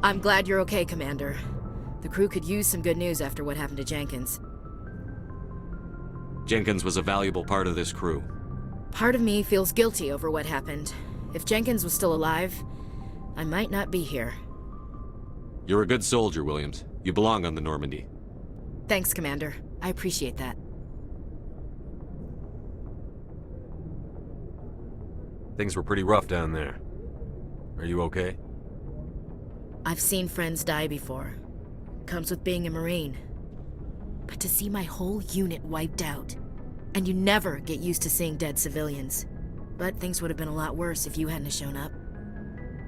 I'm glad you're okay, Commander. The crew could use some good news after what happened to Jenkins. Jenkins was a valuable part of this crew. Part of me feels guilty over what happened. If Jenkins was still alive, I might not be here. You're a good soldier, Williams. You belong on the Normandy. Thanks, Commander. I appreciate that. Things were pretty rough down there. Are you okay? I've seen friends die before. Comes with being a Marine. But to see my whole unit wiped out, and you never get used to seeing dead civilians. But things would have been a lot worse if you hadn't shown up.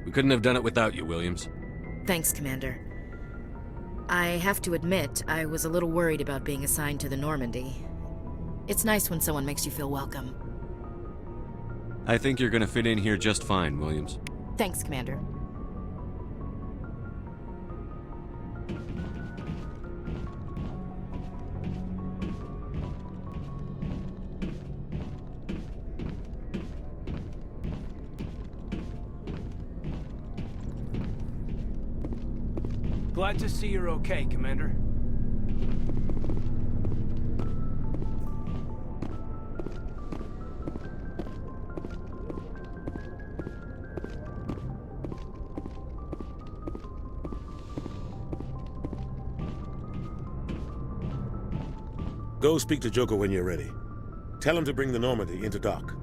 We couldn't have done it without you, Williams. Thanks, Commander. I have to admit, I was a little worried about being assigned to the Normandy. It's nice when someone makes you feel welcome. I think you're gonna fit in here just fine, Williams. Thanks, Commander. Glad to see you're okay, Commander. Go speak to Joker when you're ready. Tell him to bring the Normandy into dock.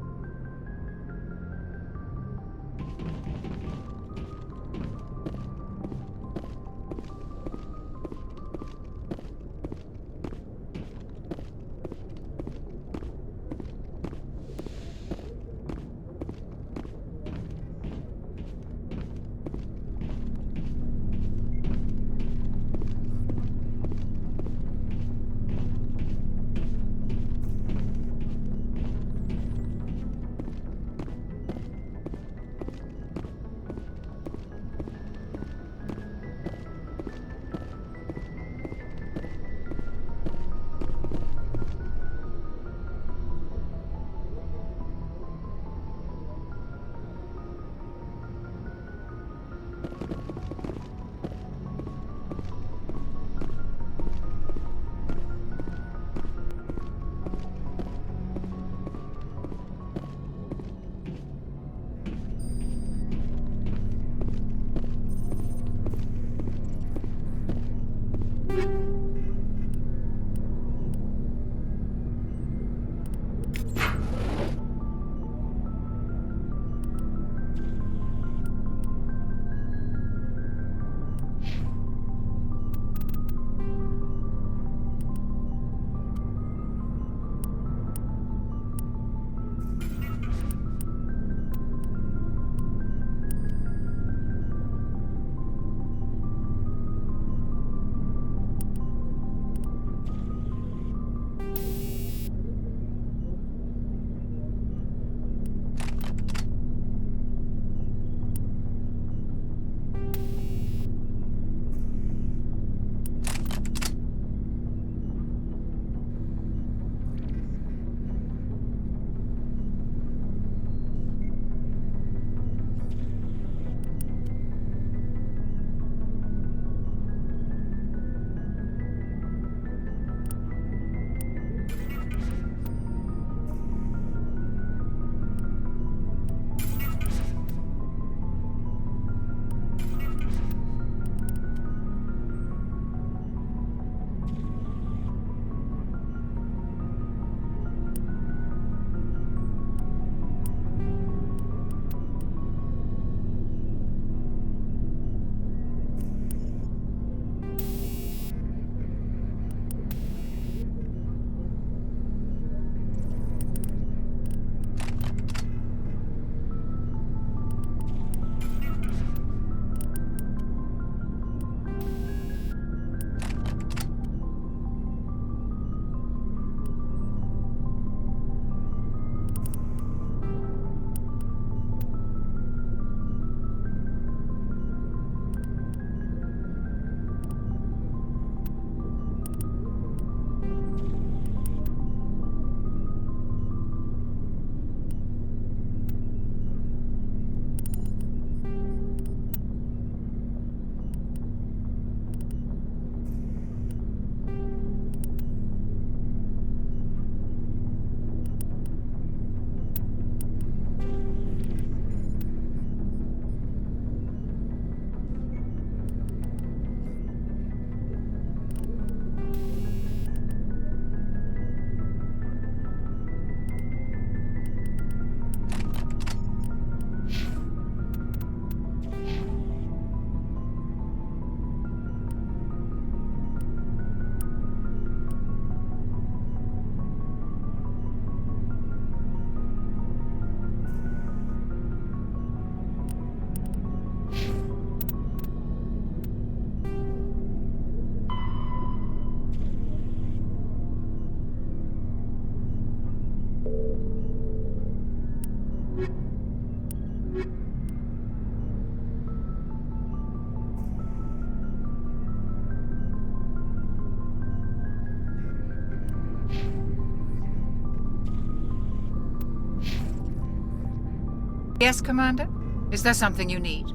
Yes, Commander? Is there something you need?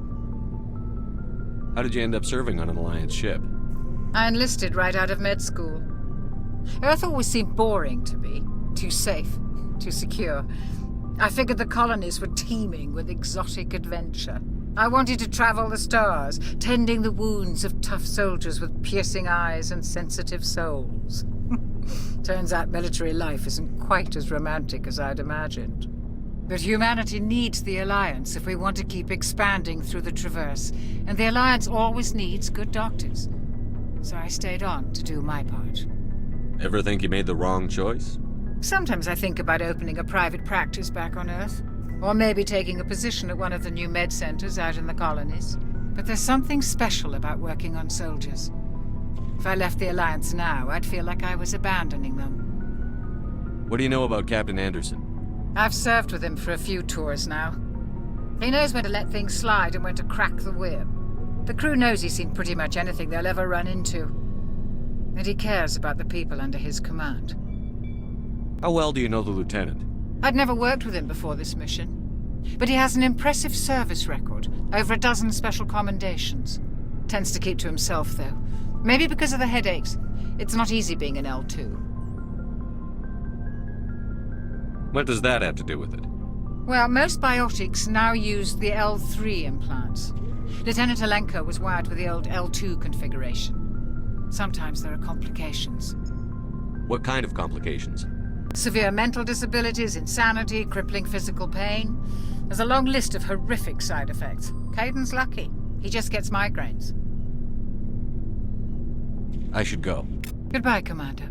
How did you end up serving on an Alliance ship? I enlisted right out of med school. Earth always seemed boring to me. Too safe, too secure. I figured the colonies were teeming with exotic adventure. I wanted to travel the stars, tending the wounds of tough soldiers with piercing eyes and sensitive souls. Turns out military life isn't quite as romantic as I'd imagined. But humanity needs the Alliance if we want to keep expanding through the Traverse, and the Alliance always needs good doctors. So I stayed on to do my part. Ever think you made the wrong choice? Sometimes I think about opening a private practice back on Earth, or maybe taking a position at one of the new med centers out in the colonies. But there's something special about working on soldiers. If I left the Alliance now, I'd feel like I was abandoning them. What do you know about Captain Anderson? I've served with him for a few tours now. He knows when to let things slide and when to crack the whip. The crew knows he's seen pretty much anything they'll ever run into. And he cares about the people under his command. How well do you know the Lieutenant? I'd never worked with him before this mission. But he has an impressive service record, over a dozen special commendations. Tends to keep to himself, though. Maybe because of the headaches. It's not easy being an L2. What does that have to do with it? Well, most biotics now use the L3 implants. Lieutenant Alenko was wired with the old L2 configuration. Sometimes there are complications. What kind of complications? Severe mental disabilities, insanity, crippling physical pain. There's a long list of horrific side effects. Caden's lucky. He just gets migraines. I should go. Goodbye, Commander.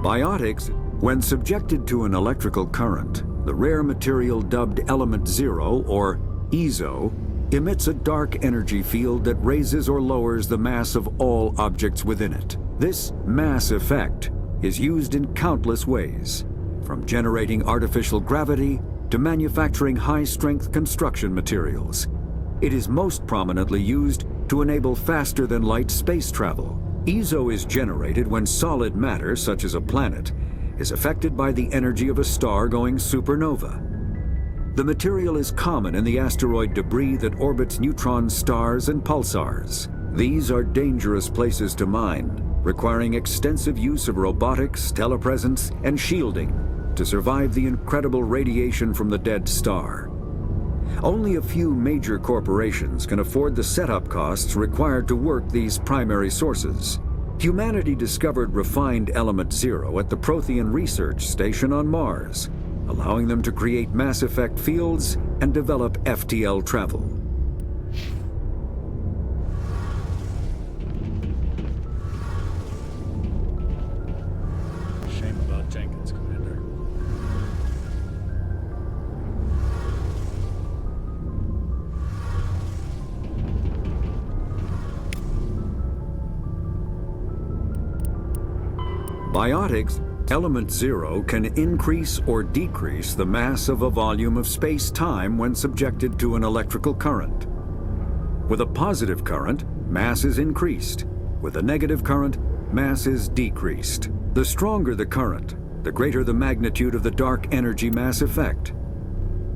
Biotics, when subjected to an electrical current, the rare material dubbed Element Zero, or EZO, emits a dark energy field that raises or lowers the mass of all objects within it. This mass effect is used in countless ways, from generating artificial gravity to manufacturing high-strength construction materials. It is most prominently used to enable faster-than-light space travel. EZO is generated when solid matter, such as a planet, is affected by the energy of a star going supernova. The material is common in the asteroid debris that orbits neutron stars and pulsars. These are dangerous places to mine, requiring extensive use of robotics, telepresence, and shielding to survive the incredible radiation from the dead star. Only a few major corporations can afford the setup costs required to work these primary sources. Humanity discovered refined Element Zero at the Prothean Research Station on Mars, allowing them to create mass effect fields and develop FTL travel. Shame about Jenkins, Commander. Biotics, Element Zero can increase or decrease the mass of a volume of space-time when subjected to an electrical current. With a positive current, mass is increased. With a negative current, mass is decreased. The stronger the current, the greater the magnitude of the dark energy mass effect.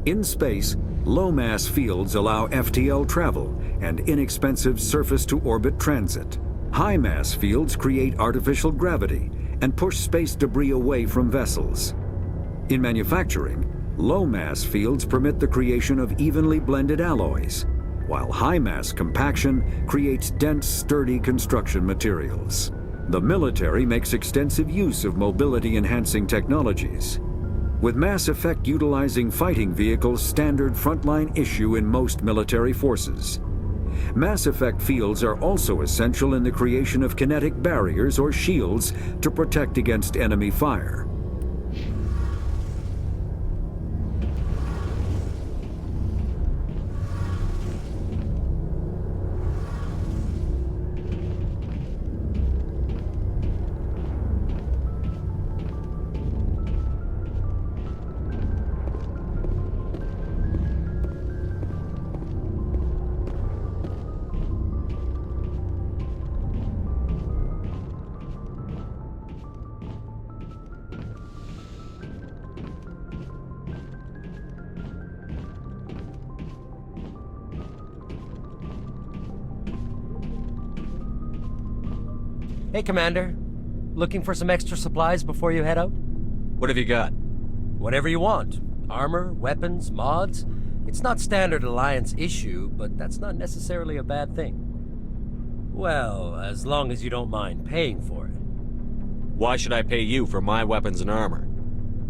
In space, low-mass fields allow FTL travel and inexpensive surface-to-orbit transit. High-mass fields create artificial gravity and push space debris away from vessels. In manufacturing, low-mass fields permit the creation of evenly blended alloys, while high-mass compaction creates dense, sturdy construction materials. The military makes extensive use of mobility-enhancing technologies, with Mass Effect utilizing fighting vehicles standard frontline issue in most military forces. Mass Effect fields are also essential in the creation of kinetic barriers or shields to protect against enemy fire. Hey, Commander. Looking for some extra supplies before you head out? What have you got? Whatever you want. Armor, weapons, mods. It's not standard Alliance issue, but that's not necessarily a bad thing. Well, as long as you don't mind paying for it. Why should I pay you for my weapons and armor?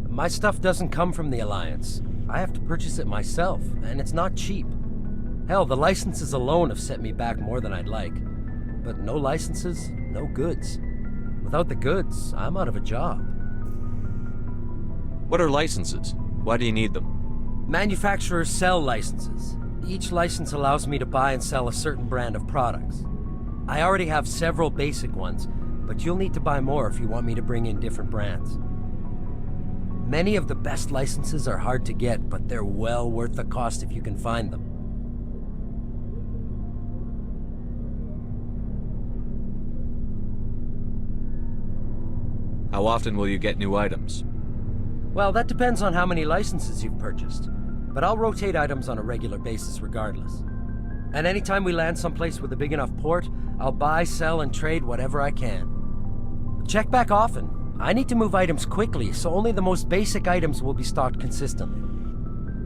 My stuff doesn't come from the Alliance. I have to purchase it myself, and it's not cheap. Hell, the licenses alone have set me back more than I'd like. But no licenses, no goods. Without the goods, I'm out of a job. What are licenses? Why do you need them? Manufacturers sell licenses. Each license allows me to buy and sell a certain brand of products. I already have several basic ones, but you'll need to buy more if you want me to bring in different brands. Many of the best licenses are hard to get, but they're well worth the cost if you can find them. How often will you get new items? Well, that depends on how many licenses you've purchased, but I'll rotate items on a regular basis regardless. And anytime we land someplace with a big enough port, I'll buy, sell, and trade whatever I can. Check back often. I need to move items quickly, so only the most basic items will be stocked consistently.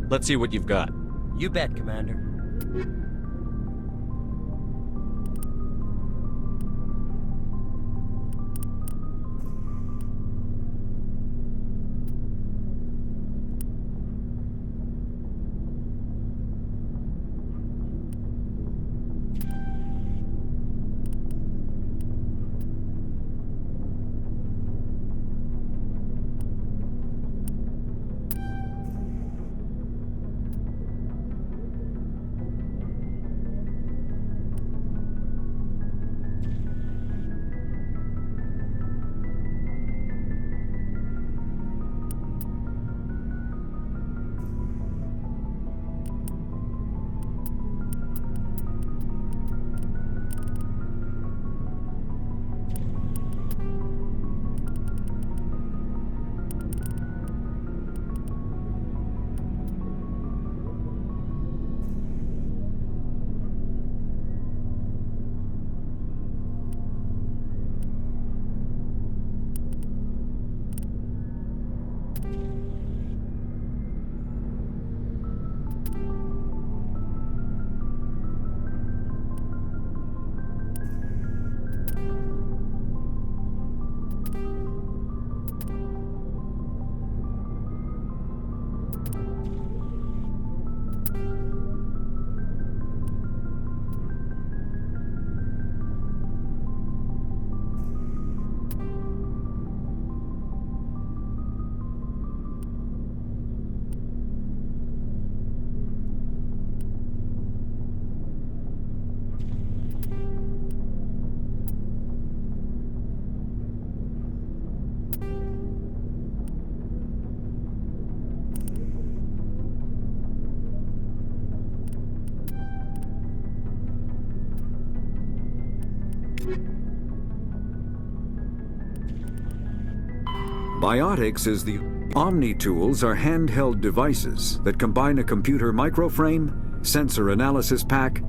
Let's see what you've got. You bet, Commander. Biotics is the Omni tools are handheld devices that combine a computer microframe, sensor analysis pack,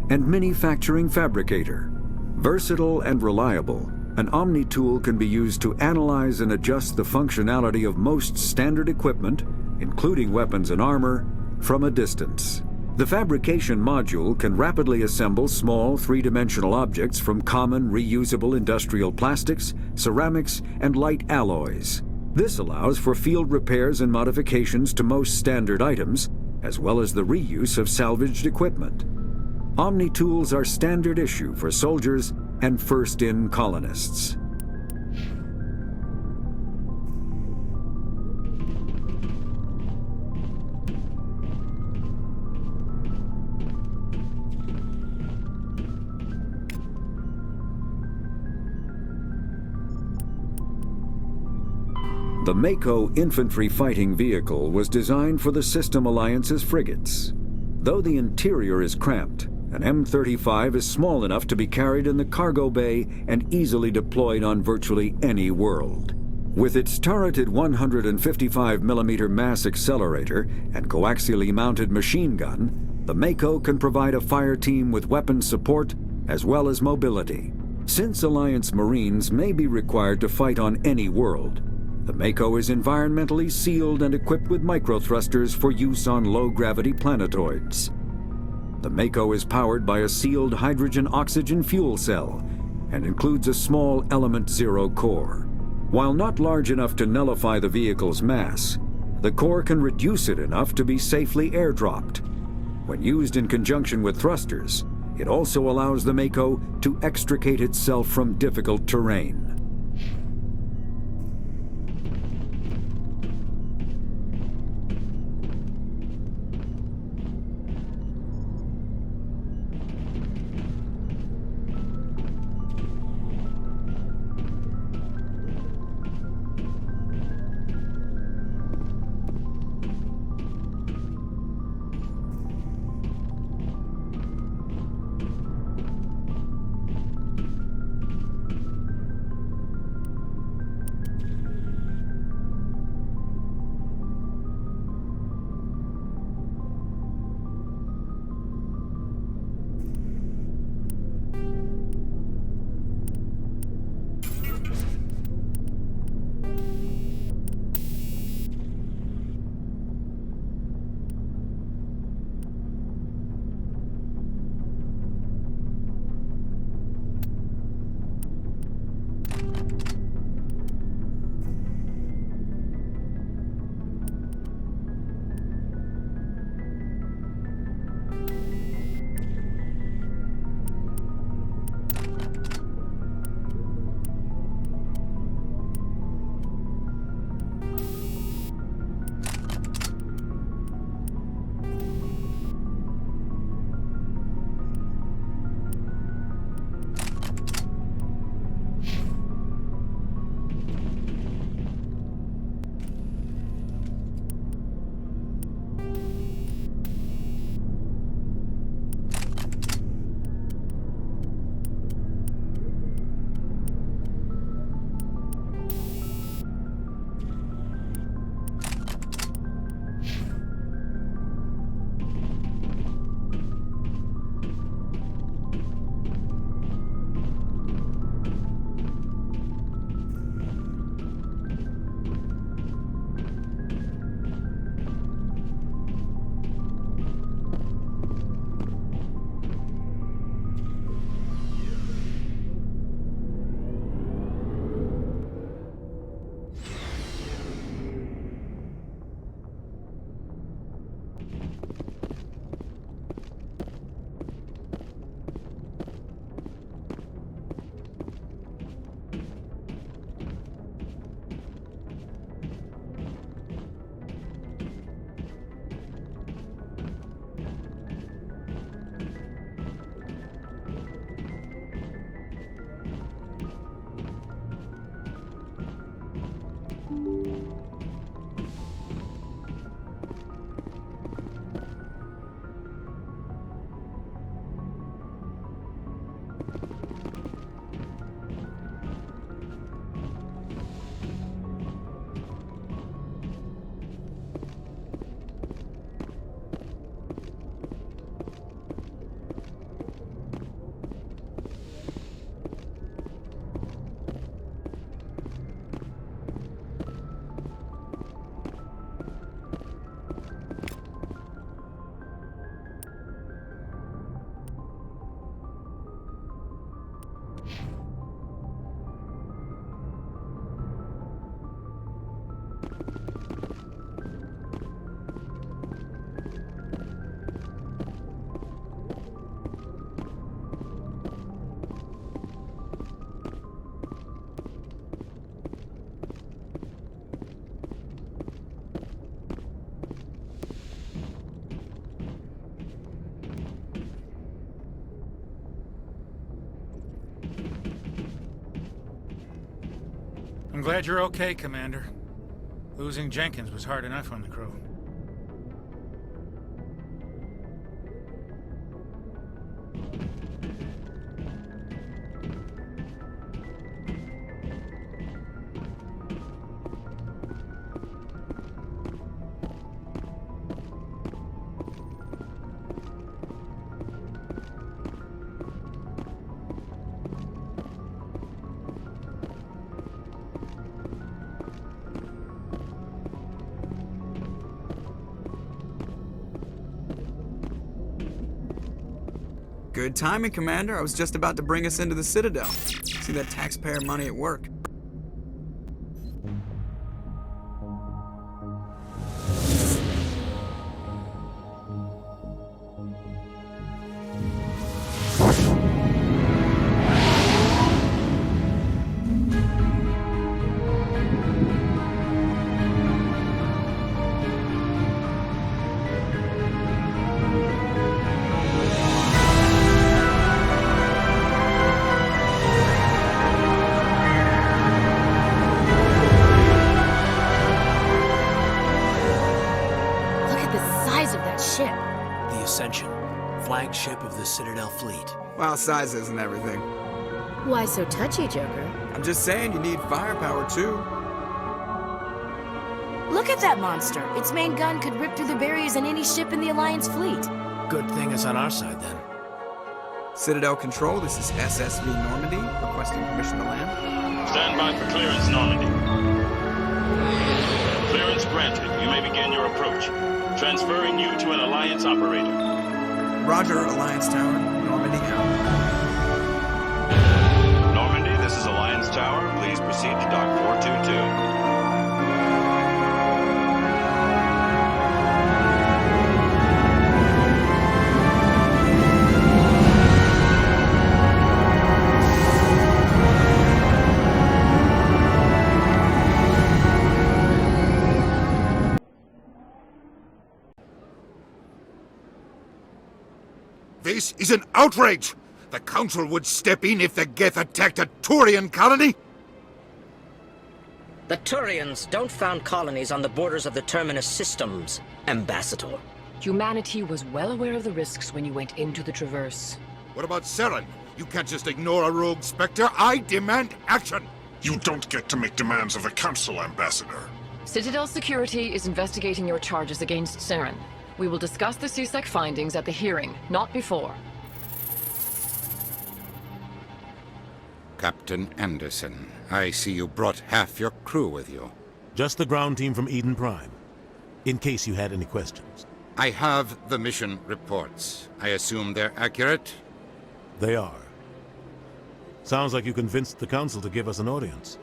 and manufacturing fabricator. Versatile and reliable, an Omni tool can be used to analyze and adjust the functionality of most standard equipment, including weapons and armor, from a distance. The fabrication module can rapidly assemble small three-dimensional objects from common reusable industrial plastics, ceramics, and light alloys. This allows for field repairs and modifications to most standard items, as well as the reuse of salvaged equipment. Omni tools are standard issue for soldiers and first-in colonists. The Mako infantry fighting vehicle was designed for the System Alliance's frigates. Though the interior is cramped, an M35 is small enough to be carried in the cargo bay and easily deployed on virtually any world. With its turreted 155mm mass accelerator and coaxially mounted machine gun, the Mako can provide a fire team with weapon support as well as mobility. Since Alliance Marines may be required to fight on any world, the Mako is environmentally sealed and equipped with microthrusters for use on low-gravity planetoids. The Mako is powered by a sealed hydrogen-oxygen fuel cell and includes a small Element Zero core. While not large enough to nullify the vehicle's mass, the core can reduce it enough to be safely airdropped. When used in conjunction with thrusters, it also allows the Mako to extricate itself from difficult terrain. glad you're okay, Commander. Losing Jenkins was hard enough on the crew. Good timing, Commander. I was just about to bring us into the Citadel. See that taxpayer money at work. Flagship of the Citadel fleet. Well, size isn't everything. Why so touchy, Joker? I'm just saying you need firepower, too. Look at that monster. Its main gun could rip through the barriers in any ship in the Alliance fleet. Good thing it's on our side, then. Citadel Control, this is SSV Normandy, requesting permission to land. Stand by for clearance, Normandy. Clearance granted. You may begin your approach. Transferring you to an Alliance operator. Roger, Alliance Tower. Normandy out. Normandy, this is Alliance Tower. Please proceed to Dock 422. This is an outrage! The Council would step in if the Geth attacked a Turian colony? The Turians don't found colonies on the borders of the Terminus systems, Ambassador. Humanity was well aware of the risks when you went into the Traverse. What about Saren? You can't just ignore a rogue Spectre. I demand action! You don't get to make demands of the Council, Ambassador. Citadel Security is investigating your charges against Saren. We will discuss the CSEC findings at the hearing, not before. Captain Anderson, I see you brought half your crew with you. Just the ground team from Eden Prime, in case you had any questions. I have the mission reports. I assume they're accurate? They are. Sounds like you convinced the Council to give us an audience.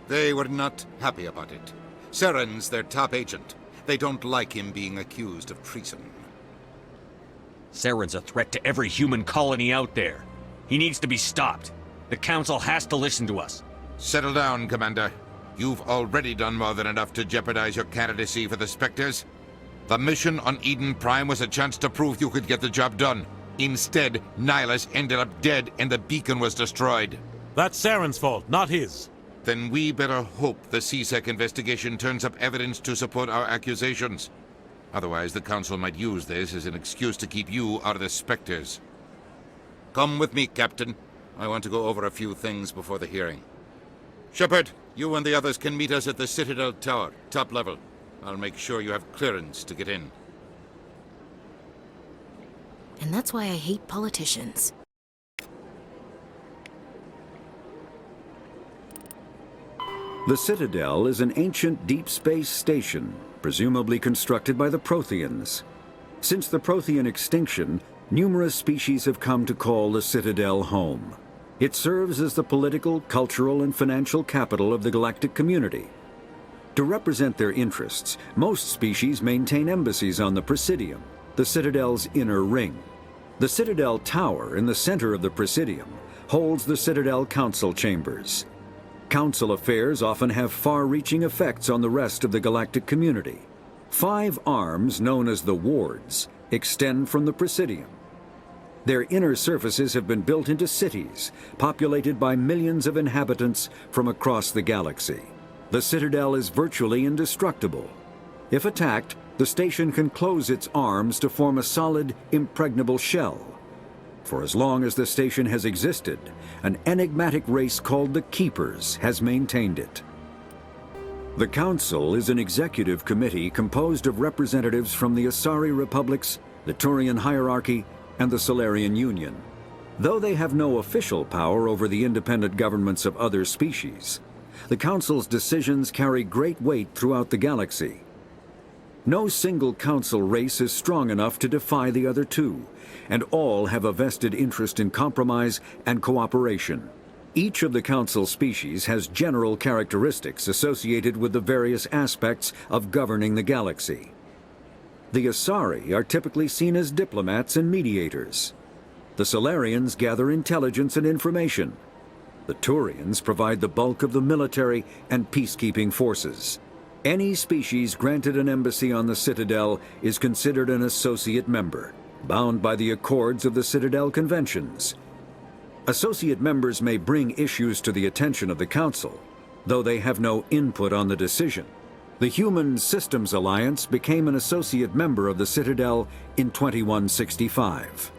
They were not happy about it. Saren's their top agent. They don't like him being accused of treason. Saren's a threat to every human colony out there. He needs to be stopped. The Council has to listen to us. Settle down, Commander. You've already done more than enough to jeopardize your candidacy for the Spectres. The mission on Eden Prime was a chance to prove you could get the job done. Instead, Nihilus ended up dead and the beacon was destroyed. That's Saren's fault, not his. Then we better hope the CSEC investigation turns up evidence to support our accusations. Otherwise, the Council might use this as an excuse to keep you out of the Spectres. Come with me, Captain. I want to go over a few things before the hearing. Shepard, you and the others can meet us at the Citadel Tower, top level. I'll make sure you have clearance to get in. And that's why I hate politicians. The Citadel is an ancient deep space station, presumably constructed by the Protheans. Since the Prothean extinction, numerous species have come to call the Citadel home. It serves as the political, cultural, and financial capital of the galactic community. To represent their interests, most species maintain embassies on the Presidium, the Citadel's inner ring. The Citadel Tower in the center of the Presidium holds the Citadel Council chambers. Council affairs often have far-reaching effects on the rest of the galactic community. 5 arms, known as the Wards, extend from the Presidium. Their inner surfaces have been built into cities, populated by millions of inhabitants from across the galaxy. The Citadel is virtually indestructible. If attacked, the station can close its arms to form a solid, impregnable shell. For as long as the station has existed, an enigmatic race called the Keepers has maintained it. The Council is an executive committee composed of representatives from the Asari Republics, the Turian hierarchy, and the Solarian Union. Though they have no official power over the independent governments of other species, the Council's decisions carry great weight throughout the galaxy. No single Council race is strong enough to defy the other two, and all have a vested interest in compromise and cooperation. Each of the Council species has general characteristics associated with the various aspects of governing the galaxy. The Asari are typically seen as diplomats and mediators. The Solarians gather intelligence and information. The Turians provide the bulk of the military and peacekeeping forces. Any species granted an embassy on the Citadel is considered an associate member, bound by the accords of the Citadel Conventions. Associate members may bring issues to the attention of the Council, though they have no input on the decision. The Human Systems Alliance became an associate member of the Citadel in 2165.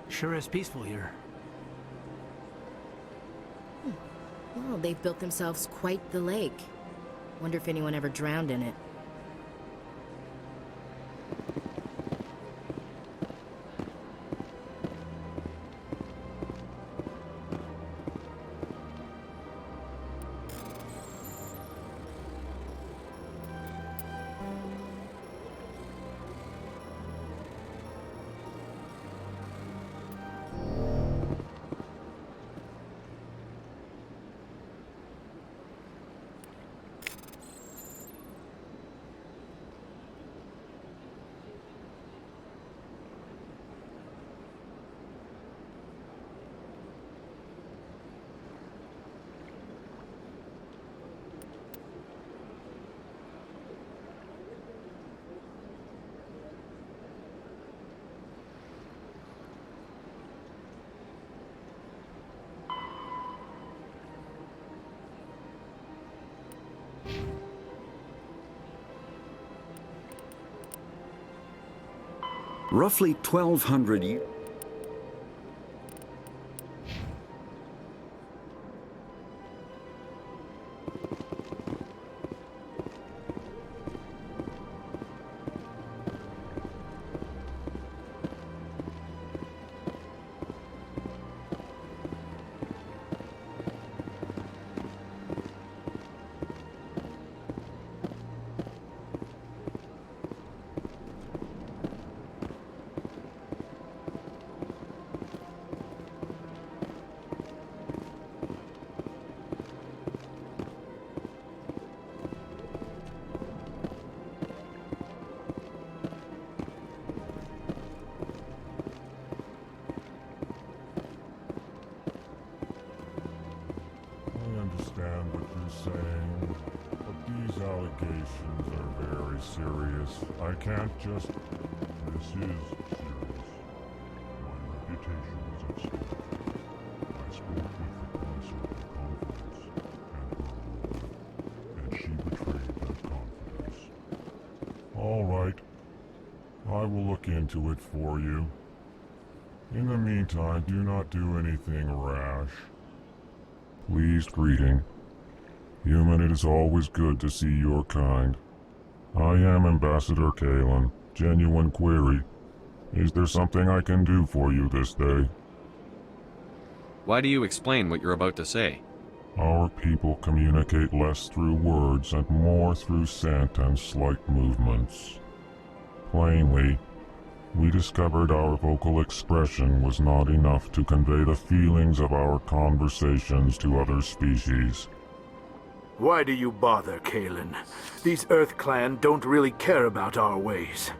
Sure is peaceful here. Well, they've built themselves quite the lake. Wonder if anyone ever drowned in it. Roughly 1,200 years. Understand what you're saying, but these allegations are very serious. I can't just... This is serious. My reputation is at stake. I spoke with the Council in confidence, and she betrayed that confidence. All right. I will look into it for you. In the meantime, do not do anything rash. Pleased greeting. Human, it is always good to see your kind. I am Ambassador Kalen. Genuine query. Is there something I can do for you this day? Why do you explain what you're about to say? Our people communicate less through words and more through scent and slight movements. Plainly, we discovered our vocal expression was not enough to convey the feelings of our conversations to other species. Why do you bother, Kalen? These Earth Clan don't really care about our ways.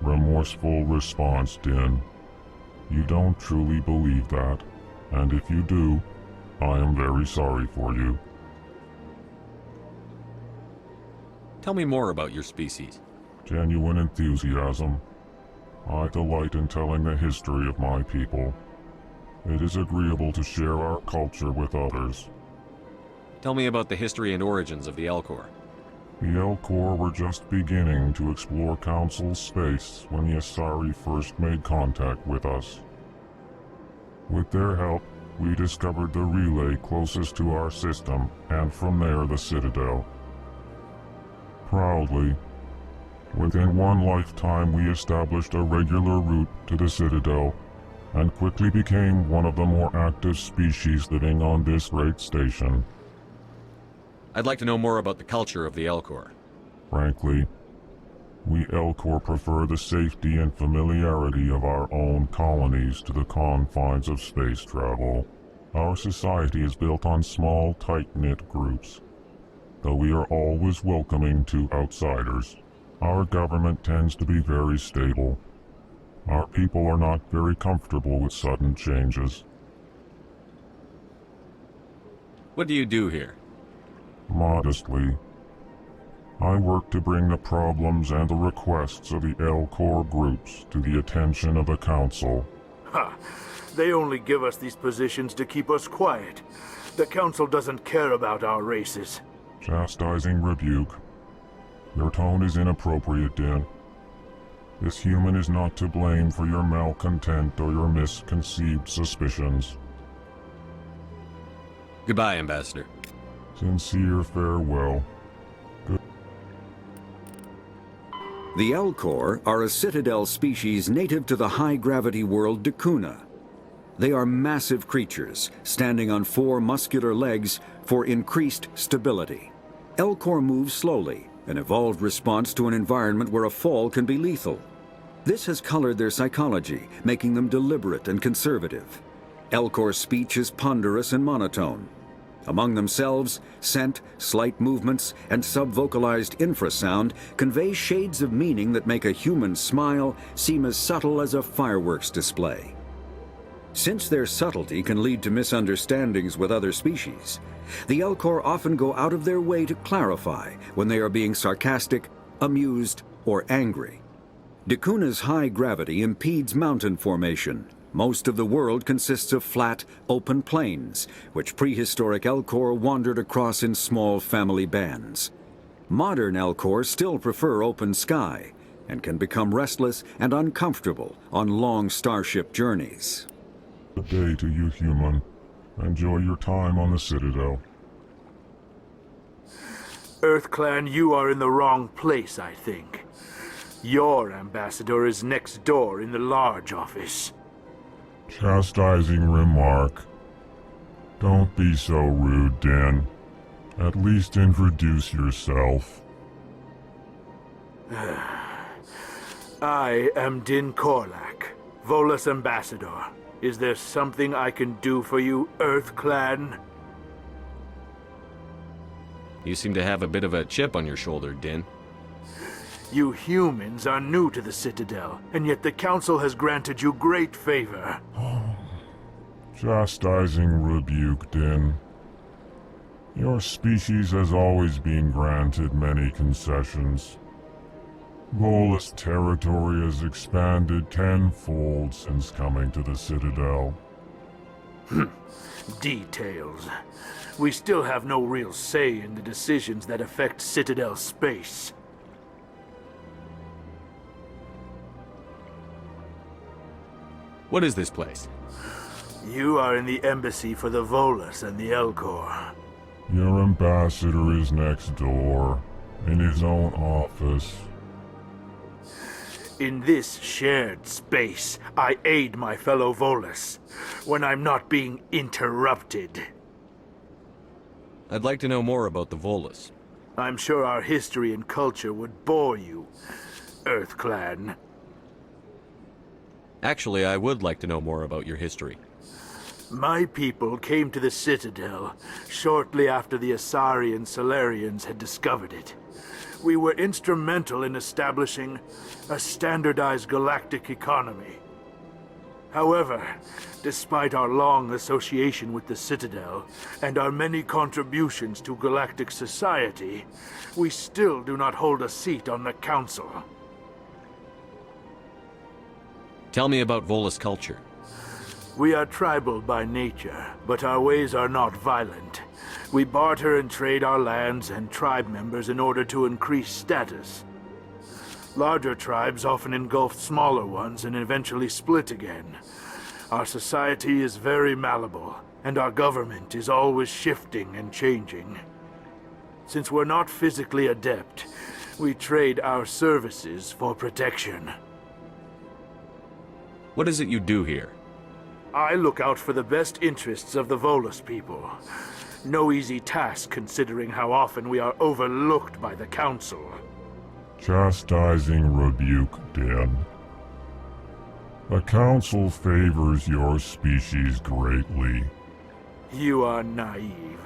remorseful response, Din. You don't truly believe that, and if you do, I am very sorry for you. Tell me more about your species. Genuine enthusiasm. I delight in telling the history of my people. It is agreeable to share our culture with others. Tell me about the history and origins of the Alcor. The Alcor were just beginning to explore Council space when the Asari first made contact with us. With their help, we discovered the relay closest to our system, and from there the Citadel. Proudly, within one lifetime we established a regular route to the Citadel, and quickly became one of the more active species living on this great station. I'd like to know more about the culture of the Alcor. Frankly, we Alcor prefer the safety and familiarity of our own colonies to the confines of space travel. Our society is built on small, tight-knit groups, though we are always welcoming to outsiders. Our government tends to be very stable. Our people are not very comfortable with sudden changes. What do you do here? Modestly, I work to bring the problems and the requests of the Alcor groups to the attention of the Council. Ha! They only give us these positions to keep us quiet. The Council doesn't care about our races. Chastising rebuke. Your tone is inappropriate, Din. This human is not to blame for your malcontent or your misconceived suspicions. Goodbye, Ambassador. Sincere farewell. The Alcor are a Citadel species native to the high-gravity world Dakuna. They are massive creatures, standing on 4 muscular legs for increased stability. Alcor move slowly, an evolved response to an environment where a fall can be lethal. This has colored their psychology, making them deliberate and conservative. Alcor's speech is ponderous and monotone. Among themselves, scent, slight movements, and sub-vocalized infrasound convey shades of meaning that make a human smile seem as subtle as a fireworks display. Since their subtlety can lead to misunderstandings with other species, the Alcor often go out of their way to clarify when they are being sarcastic, amused, or angry. Dakuna's high gravity impedes mountain formation. Most of the world consists of flat, open plains, which prehistoric Alcor wandered across in small family bands. Modern Alcor still prefer open sky, and can become restless and uncomfortable on long starship journeys. Good day to you, human. Enjoy your time on the Citadel. EarthClan, you are in the wrong place, I think. Your ambassador is next door in the large office. Chastising remark. Don't be so rude, Din. At least introduce yourself. I am Din Korlak, Volus ambassador. Is there something I can do for you, EarthClan? You seem to have a bit of a chip on your shoulder, Din. You humans are new to the Citadel, and yet the Council has granted you great favor. Chastising rebuke, Din. Your species has always been granted many concessions. Volus territory has expanded tenfold since coming to the Citadel. Details. We still have no real say in the decisions that affect Citadel space. What is this place? You are in the embassy for the Volus and the Alcor. Your ambassador is next door, in his own office. In this shared space, I aid my fellow Volus, when I'm not being interrupted. I'd like to know more about the Volus. I'm sure our history and culture would bore you, EarthClan. Actually, I would like to know more about your history. My people came to the Citadel shortly after the Asari and Solarians had discovered it. we were instrumental in establishing a standardized galactic economy. However, despite our long association with the Citadel and our many contributions to galactic society, we still do not hold a seat on the Council. Tell me about Volus culture. We are tribal by nature, but our ways are not violent. We barter and trade our lands and tribe members in order to increase status. Larger tribes often engulf smaller ones and eventually split again. Our society is very malleable, and our government is always shifting and changing. Since we're not physically adept, we trade our services for protection. What is it you do here? I look out for the best interests of the Volus people. No easy task considering how often we are overlooked by the Council. Chastising rebuke, dead. The Council favors your species greatly. You are naive.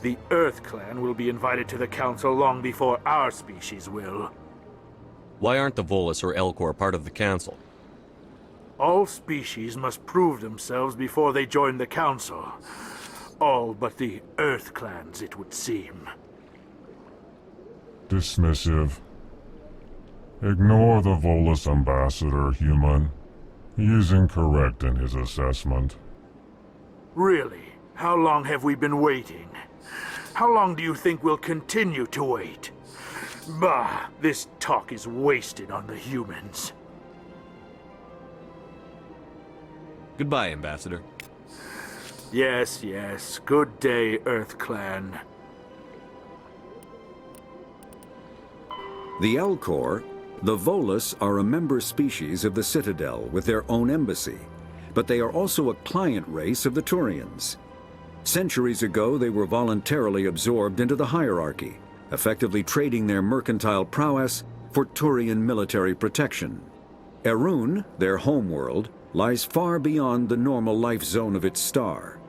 The Earth Clan will be invited to the Council long before our species will. Why aren't the Volus or Alcor part of the Council? All species must prove themselves before they join the Council. All but the Earth Clans, it would seem. Dismissive. Ignore the Volus ambassador, human. He is incorrect in his assessment. Really? How long have we been waiting? How long do you think we'll continue to wait? Bah, this talk is wasted on the humans. Goodbye, Ambassador. Yes, yes. Good day, Earth Clan. The Alcor, the Volus, are a member species of the Citadel with their own embassy, but they are also a client race of the Turians. Centuries ago, they were voluntarily absorbed into the hierarchy, effectively trading their mercantile prowess for Turian military protection. Erun, their homeworld, lies far beyond the normal life zone of its star.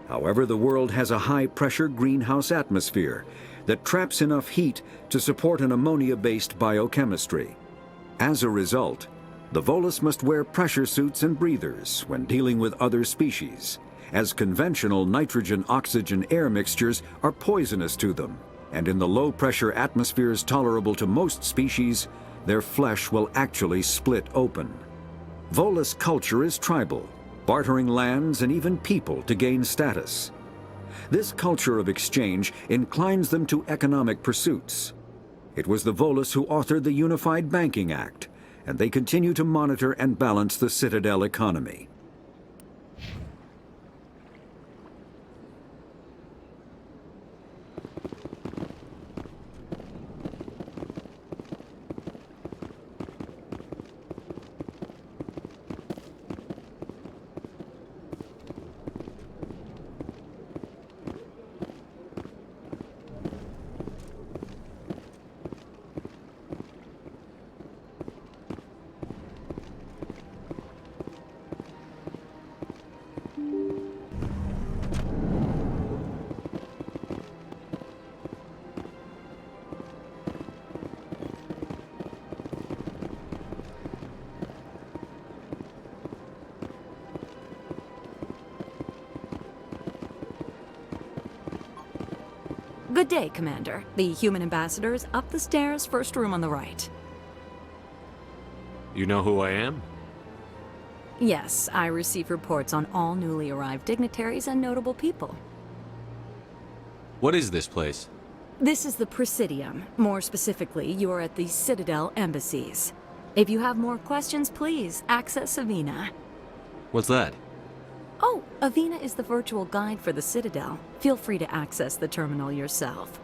However, the world has a high-pressure greenhouse atmosphere that traps enough heat to support an ammonia-based biochemistry. As a result, the Volus must wear pressure suits and breathers when dealing with other species, as conventional nitrogen-oxygen air mixtures are poisonous to them, and in the low-pressure atmospheres tolerable to most species, their flesh will actually split open. Volus culture is tribal, bartering lands and even people to gain status. This culture of exchange inclines them to economic pursuits. It was the Volus who authored the Unified Banking Act, and they continue to monitor and balance the Citadel economy. Good day, Commander. The human ambassador is up the stairs, first room on the right. You know who I am? Yes, I receive reports on all newly arrived dignitaries and notable people. What is this place? This is the Presidium. More specifically, you are at the Citadel Embassies. If you have more questions, please access Avina. What's that? Oh, Avina is the virtual guide for the Citadel. Feel free to access the terminal yourself.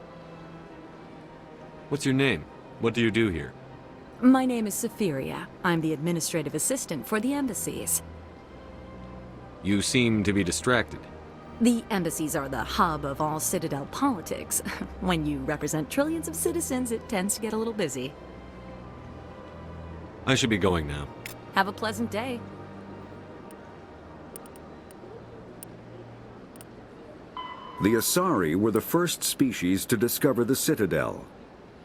What's your name? What do you do here? My name is Safiria. I'm the administrative assistant for the embassies. You seem to be distracted. The embassies are the hub of all Citadel politics. When you represent trillions of citizens, it tends to get a little busy. I should be going now. Have a pleasant day. The Asari were the first species to discover the Citadel.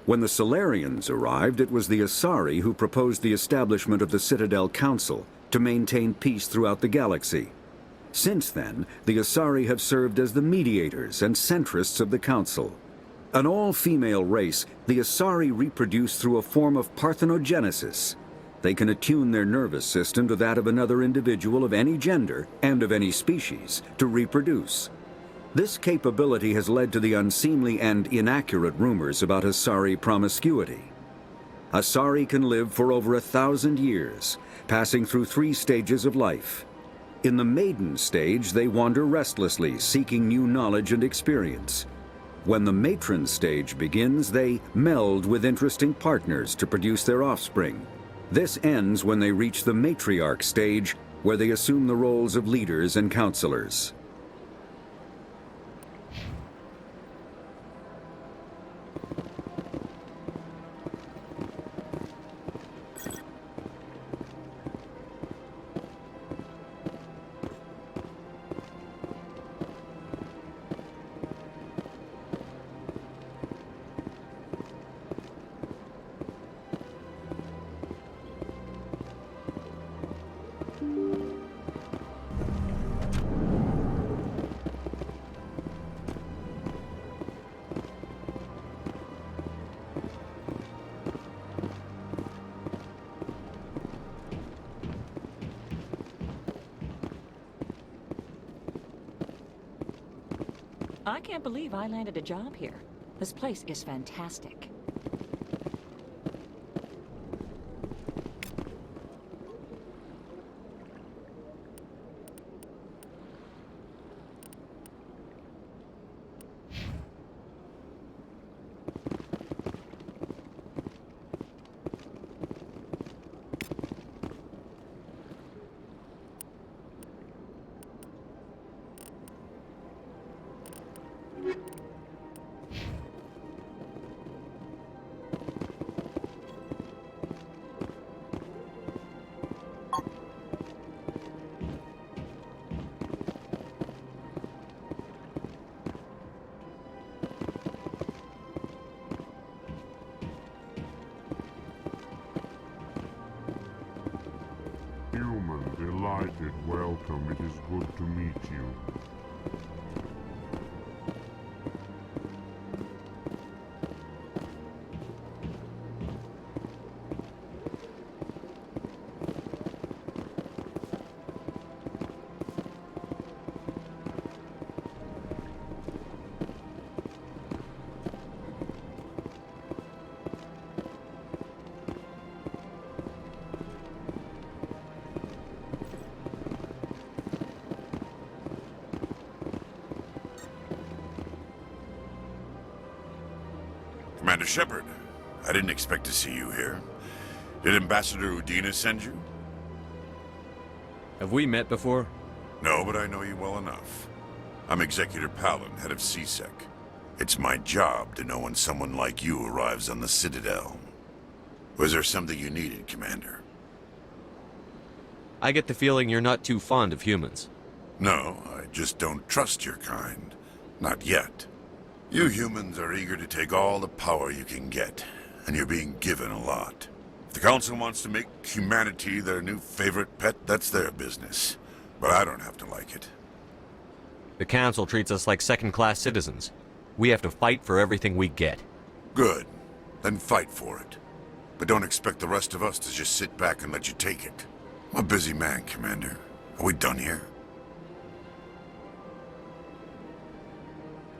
When the Solarians arrived, it was the Asari who proposed the establishment of the Citadel Council to maintain peace throughout the galaxy. Since then, the Asari have served as the mediators and centrists of the Council. An all-female race, the Asari reproduce through a form of parthenogenesis. They can attune their nervous system to that of another individual of any gender and of any species to reproduce. This capability has led to the unseemly and inaccurate rumors about Asari promiscuity. Asari can live for over 1,000 years, passing through 3 stages of life. In the maiden stage, they wander restlessly, seeking new knowledge and experience. When the matron stage begins, they meld with interesting partners to produce their offspring. This ends when they reach the matriarch stage, where they assume the roles of leaders and counselors. I can't believe I landed a job here. This place is fantastic. Human, delighted, welcome. It is good to meet you. Commander Shepard, I didn't expect to see you here. Did Ambassador Udina send you? Have we met before? No, but I know you well enough. I'm Executor Palin, head of CSEC. It's my job to know when someone like you arrives on the Citadel. Was there something you needed, Commander? I get the feeling you're not too fond of humans. No, I just don't trust your kind. Not yet. You humans are eager to take all the power you can get, and you're being given a lot. If the Council wants to make humanity their new favorite pet, that's their business. But I don't have to like it. The Council treats us like second-class citizens. We have to fight for everything we get. Good. Then fight for it. But don't expect the rest of us to just sit back and let you take it. I'm a busy man, Commander. Are we done here?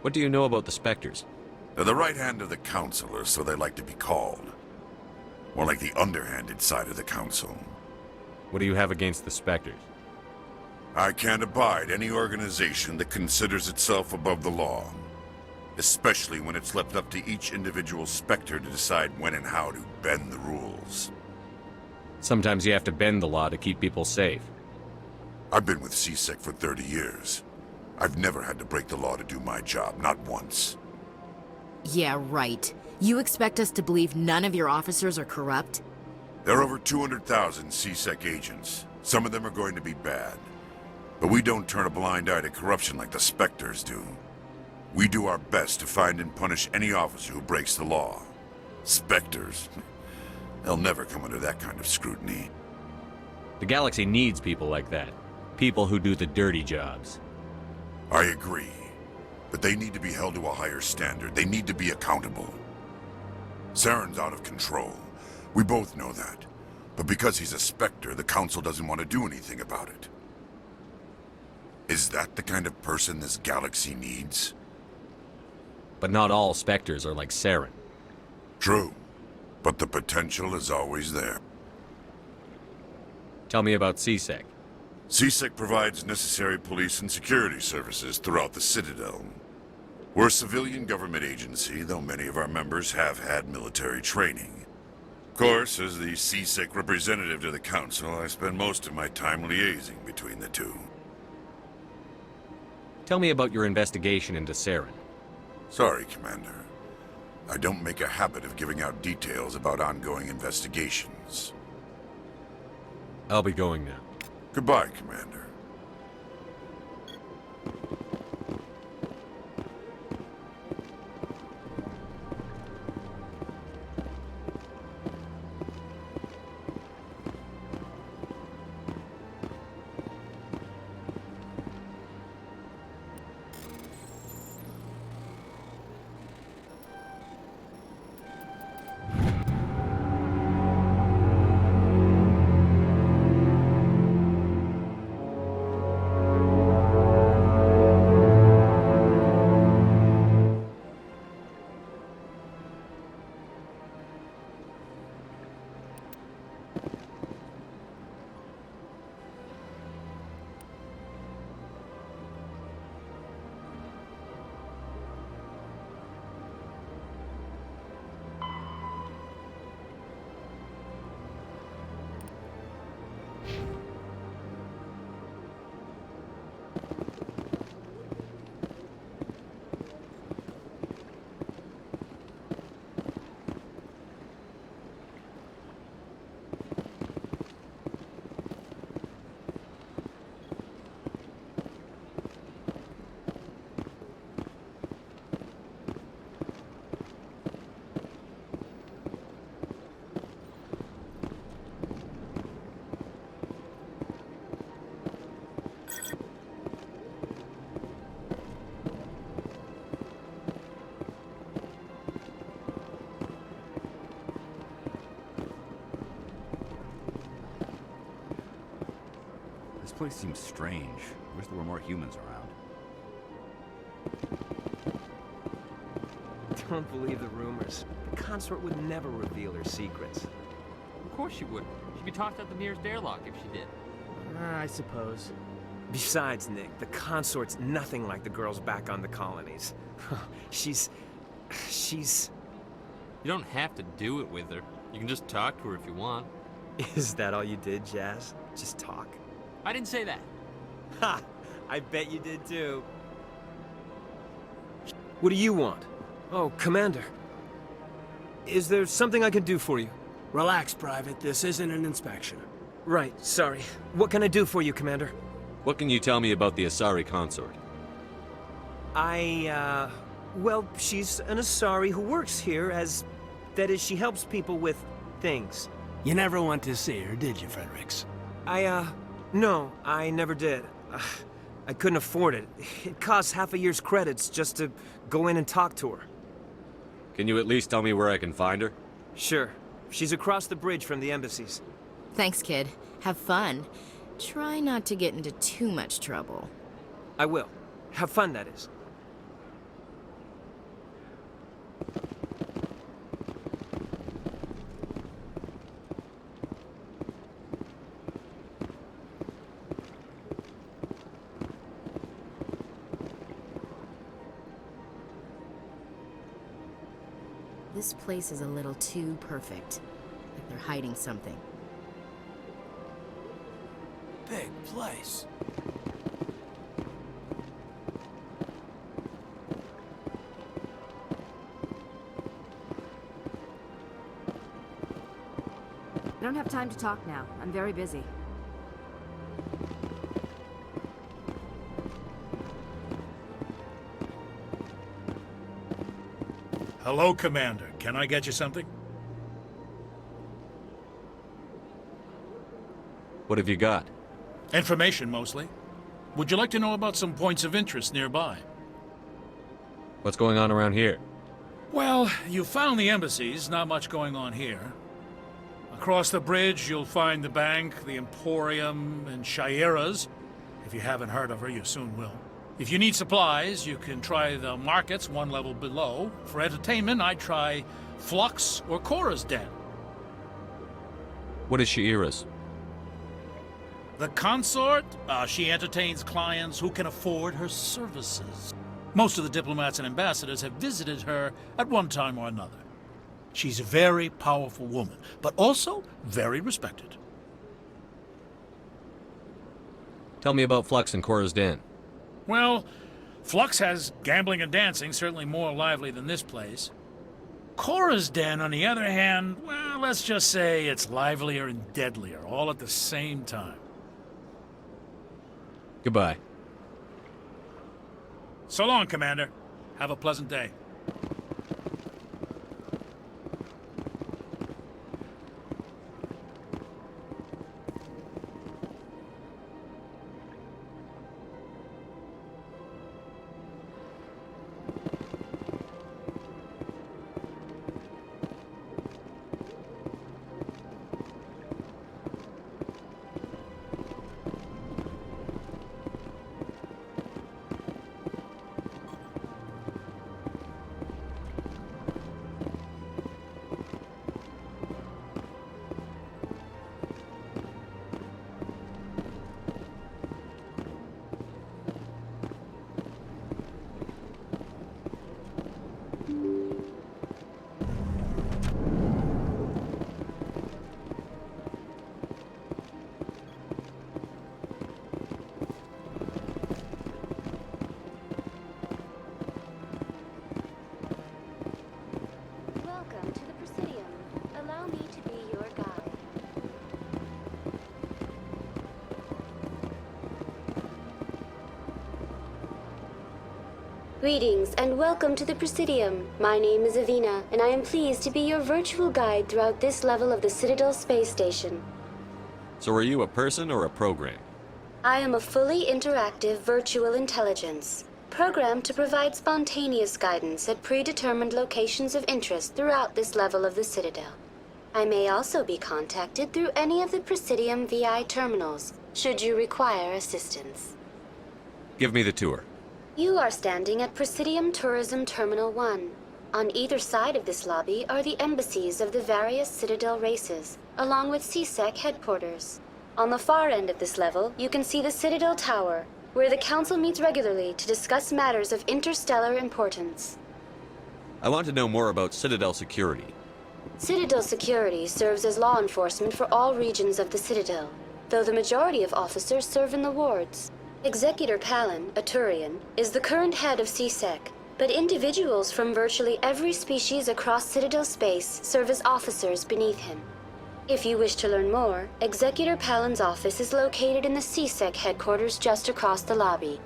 What do you know about the Spectres? They're the right hand of the Council, or so they like to be called. More like the underhanded side of the Council. What do you have against the Spectres? I can't abide any organization that considers itself above the law. Especially when it's left up to each individual Spectre to decide when and how to bend the rules. Sometimes you have to bend the law to keep people safe. I've been with CSEC for 30 years. I've never had to break the law to do my job, not once. Yeah, right. You expect us to believe none of your officers are corrupt? There are over 200,000 CSEC agents. Some of them are going to be bad. But we don't turn a blind eye to corruption like the Spectres do. We do our best to find and punish any officer who breaks the law. Spectres. They'll never come under that kind of scrutiny. The galaxy needs people like that. People who do the dirty jobs. I agree. But they need to be held to a higher standard. They need to be accountable. Saren's out of control. We both know that. But because he's a Spectre, the Council doesn't want to do anything about it. Is that the kind of person this galaxy needs? But not all Spectres are like Saren. True. But the potential is always there. Tell me about CSEC. CSEC provides necessary police and security services throughout the Citadel. We're a civilian government agency, though many of our members have had military training. Of course, as the CSEC representative to the Council, I spend most of my time liaising between the two. Tell me about your investigation into Saren. Sorry, Commander. I don't make a habit of giving out details about ongoing investigations. I'll be going now. Goodbye, Commander. This place seems strange. I wish there were more humans around. Don't believe the rumors. The consort would never reveal her secrets. Of course she would. She'd be tossed out the nearest airlock if she did. I suppose. Besides, Nick, the consort's nothing like the girls back on the colonies. She's... You don't have to do it with her. You can just talk to her if you want. Is that all you did, Jazz? Just talk? I didn't say that. Ha! I bet you did too. What do you want? Oh, Commander. Is there something I can do for you? Relax, Private. This isn't an inspection. Right, sorry. What can I do for you, Commander? What can you tell me about the Asari consort? Well, she's an Asari who works here as... That is, she helps people with things. You never went to see her, did you, Fredericks? No, I never did. I couldn't afford it. It costs half a year's credits just to go in and talk to her. Can you at least tell me where I can find her? Sure. She's across the bridge from the embassies. Thanks, kid. Have fun. Try not to get into too much trouble. I will. Have fun, that is. This place is a little too perfect. Like they're hiding something. Big place. I don't have time to talk now. I'm very busy. Hello, Commander. Can I get you something? What have you got? Information, mostly. Would you like to know about some points of interest nearby? What's going on around here? Well, you found the embassies, not much going on here. Across the bridge, you'll find the bank, the Emporium, and Shaira's. If you haven't heard of her, you soon will. If you need supplies, you can try the markets one level below. For entertainment, I'd try Flux or Cora's Den. What is Shaira's? The consort, she entertains clients who can afford her services. Most of the diplomats and ambassadors have visited her at one time or another. She's a very powerful woman, but also very respected. Tell me about Flux and Cora's Den. Well, Flux has gambling and dancing, certainly more lively than this place. Cora's Den, on the other hand, well, let's just say it's livelier and deadlier, all at the same time. Goodbye. So long, Commander. Have a pleasant day. Welcome to the Presidium. Allow me to be your guide. Greetings and welcome to the Presidium. My name is Avina, and I am pleased to be your virtual guide throughout this level of the Citadel Space Station. So are you a person or a program? I am a fully interactive virtual intelligence, programmed to provide spontaneous guidance at predetermined locations of interest throughout this level of the Citadel. I may also be contacted through any of the Presidium VI terminals, should you require assistance. Give me the tour. You are standing at Presidium Tourism Terminal 1. On either side of this lobby are the embassies of the various Citadel races, along with CSEC headquarters. On the far end of this level, you can see the Citadel Tower, where the Council meets regularly to discuss matters of interstellar importance. I want to know more about Citadel security. Citadel security serves as law enforcement for all regions of the Citadel, though the majority of officers serve in the wards. Executor Palin, a Turian, is the current head of CSEC, but individuals from virtually every species across Citadel space serve as officers beneath him. If you wish to learn more, Executor Palin's office is located in the CSEC headquarters just across the lobby.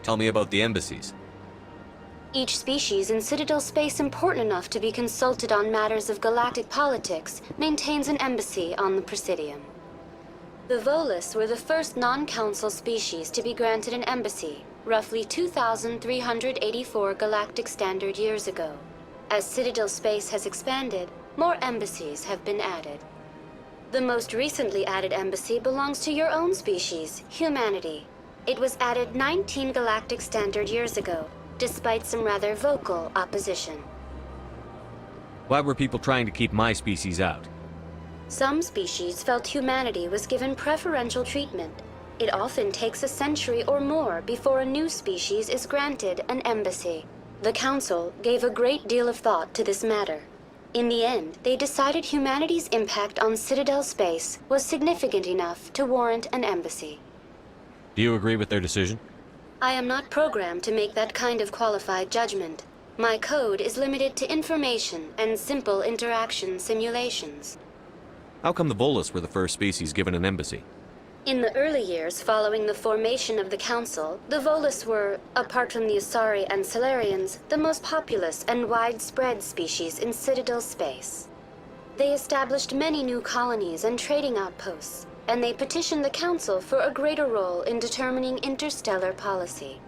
Tell me about the embassies. Each species in Citadel space important enough to be consulted on matters of galactic politics maintains an embassy on the Presidium. The Volus were the first non-council species to be granted an embassy, roughly 2,384 galactic standard years ago. As Citadel space has expanded, more embassies have been added. The most recently added embassy belongs to your own species, humanity. It was added 19 galactic standard years ago, despite some rather vocal opposition. Why were people trying to keep my species out? Some species felt humanity was given preferential treatment. It often takes a century or more before a new species is granted an embassy. The Council gave a great deal of thought to this matter. In the end, they decided humanity's impact on Citadel space was significant enough to warrant an embassy. Do you agree with their decision? I am not programmed to make that kind of qualified judgment. My code is limited to information and simple interaction simulations. How come the Volus were the first species given an embassy? In the early years following the formation of the Council, the Volus were, apart from the Asari and Solarians, the most populous and widespread species in Citadel space. They established many new colonies and trading outposts, and they petitioned the Council for a greater role in determining interstellar policy.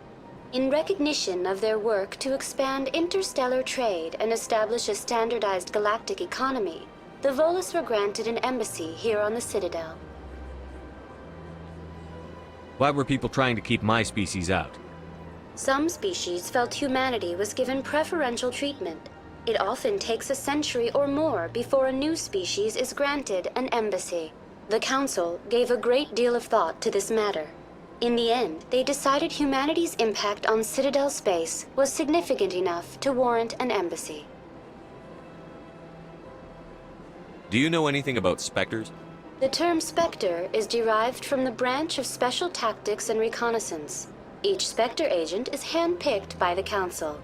In recognition of their work to expand interstellar trade and establish a standardized galactic economy, the Volus were granted an embassy here on the Citadel. Why were people trying to keep my species out? Some species felt humanity was given preferential treatment. It often takes a century or more before a new species is granted an embassy. The Council gave a great deal of thought to this matter. In the end, they decided humanity's impact on Citadel space was significant enough to warrant an embassy. Do you know anything about specters? The term Spectre is derived from the branch of Special Tactics and Reconnaissance. Each Spectre agent is handpicked by the Council.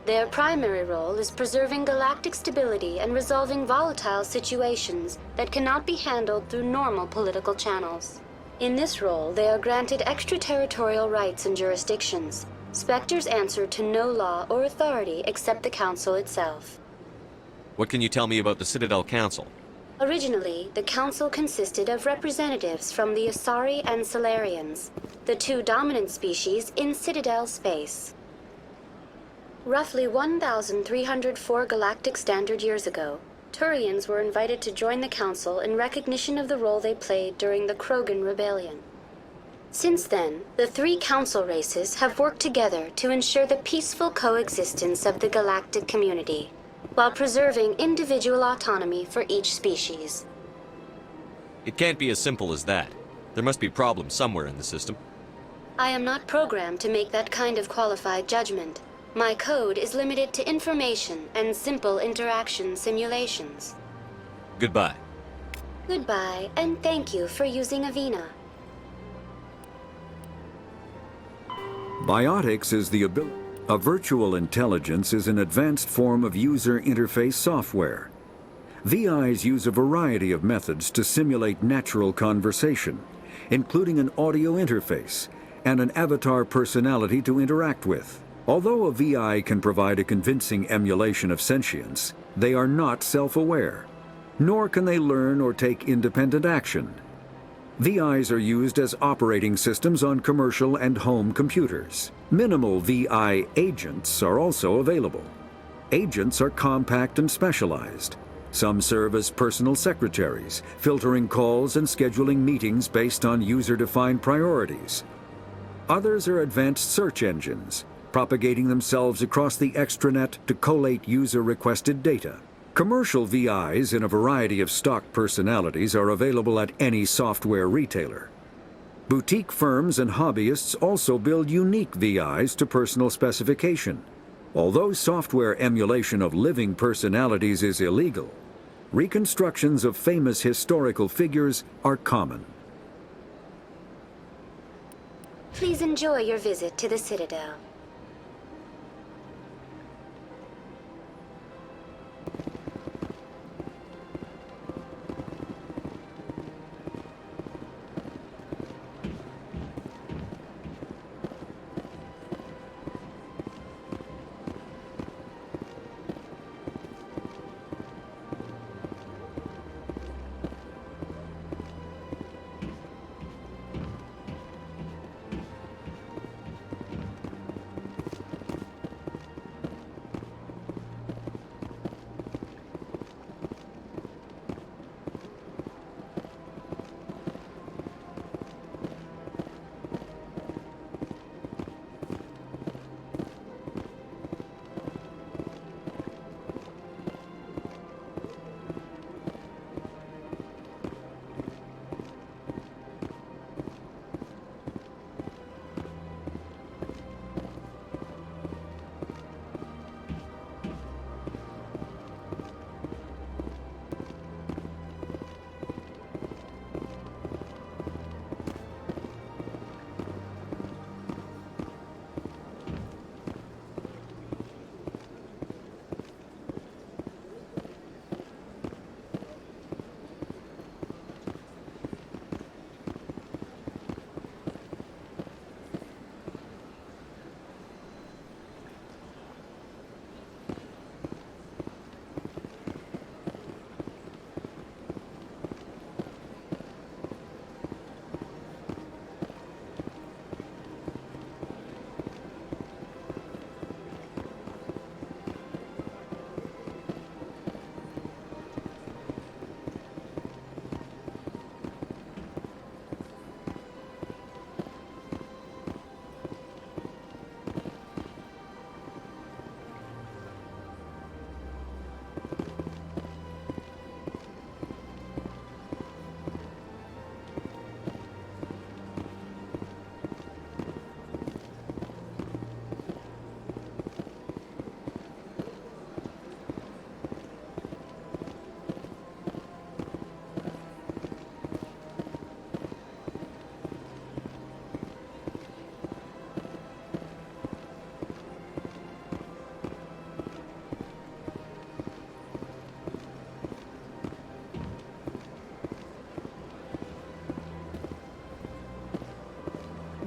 Their primary role is preserving galactic stability and resolving volatile situations that cannot be handled through normal political channels. In this role, they are granted extraterritorial rights and jurisdictions. Spectres answer to no law or authority except the Council itself. What can you tell me about the Citadel Council? Originally, the Council consisted of representatives from the Asari and Solarians, the two dominant species in Citadel space. Roughly 1,304 galactic standard years ago, Turians were invited to join the Council in recognition of the role they played during the Krogan Rebellion. Since then, the three Council races have worked together to ensure the peaceful coexistence of the galactic community, while preserving individual autonomy for each species. It can't be as simple as that. There must be problems somewhere in the system. I am not programmed to make that kind of qualified judgment. My code is limited to information and simple interaction simulations. Goodbye. Goodbye, and thank you for using Avina. Biotics is the ability. A virtual intelligence is an advanced form of user interface software. VIs use a variety of methods to simulate natural conversation, including an audio interface and an avatar personality to interact with. Although a VI can provide a convincing emulation of sentience, they are not self-aware, nor can they learn or take independent action. VIs are used as operating systems on commercial and home computers. Minimal VI agents are also available. Agents are compact and specialized. Some serve as personal secretaries, filtering calls and scheduling meetings based on user-defined priorities. Others are advanced search engines, propagating themselves across the extranet to collate user-requested data. Commercial VIs in a variety of stock personalities are available at any software retailer. Boutique firms and hobbyists also build unique VIs to personal specification. Although software emulation of living personalities is illegal, reconstructions of famous historical figures are common. Please enjoy your visit to the Citadel.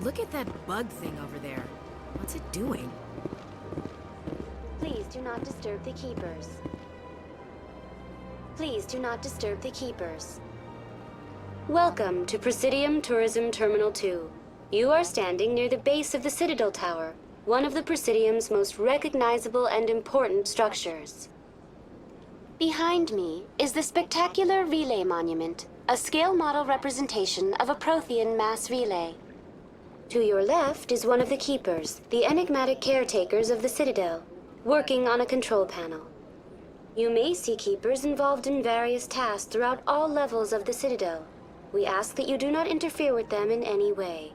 Look at that bug thing over there. What's it doing? Please do not disturb the Keepers. Please do not disturb the Keepers. Welcome to Presidium Tourism Terminal 2. You are standing near the base of the Citadel Tower, one of the Presidium's most recognizable and important structures. Behind me is the spectacular Relay Monument, a scale model representation of a Prothean mass relay. To your left is one of the Keepers, the enigmatic caretakers of the Citadel, working on a control panel. You may see Keepers involved in various tasks throughout all levels of the Citadel. We ask that you do not interfere with them in any way.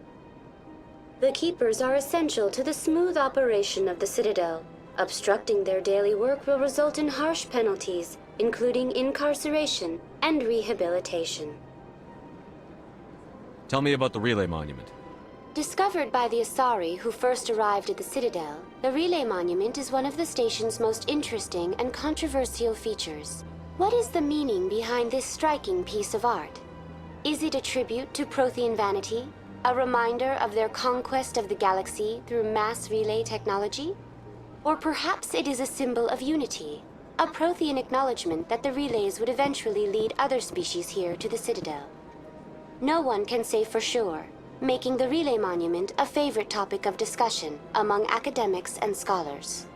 The Keepers are essential to the smooth operation of the Citadel. Obstructing their daily work will result in harsh penalties, including incarceration and rehabilitation. Tell me about the Relay Monument. Discovered by the Asari who first arrived at the Citadel, the Relay Monument is one of the station's most interesting and controversial features. What is the meaning behind this striking piece of art? Is it a tribute to Prothean vanity? A reminder of their conquest of the galaxy through mass relay technology? Or perhaps it is a symbol of unity, a Prothean acknowledgement that the relays would eventually lead other species here to the Citadel. No one can say for sure, making the Relay Monument a favorite topic of discussion among academics and scholars.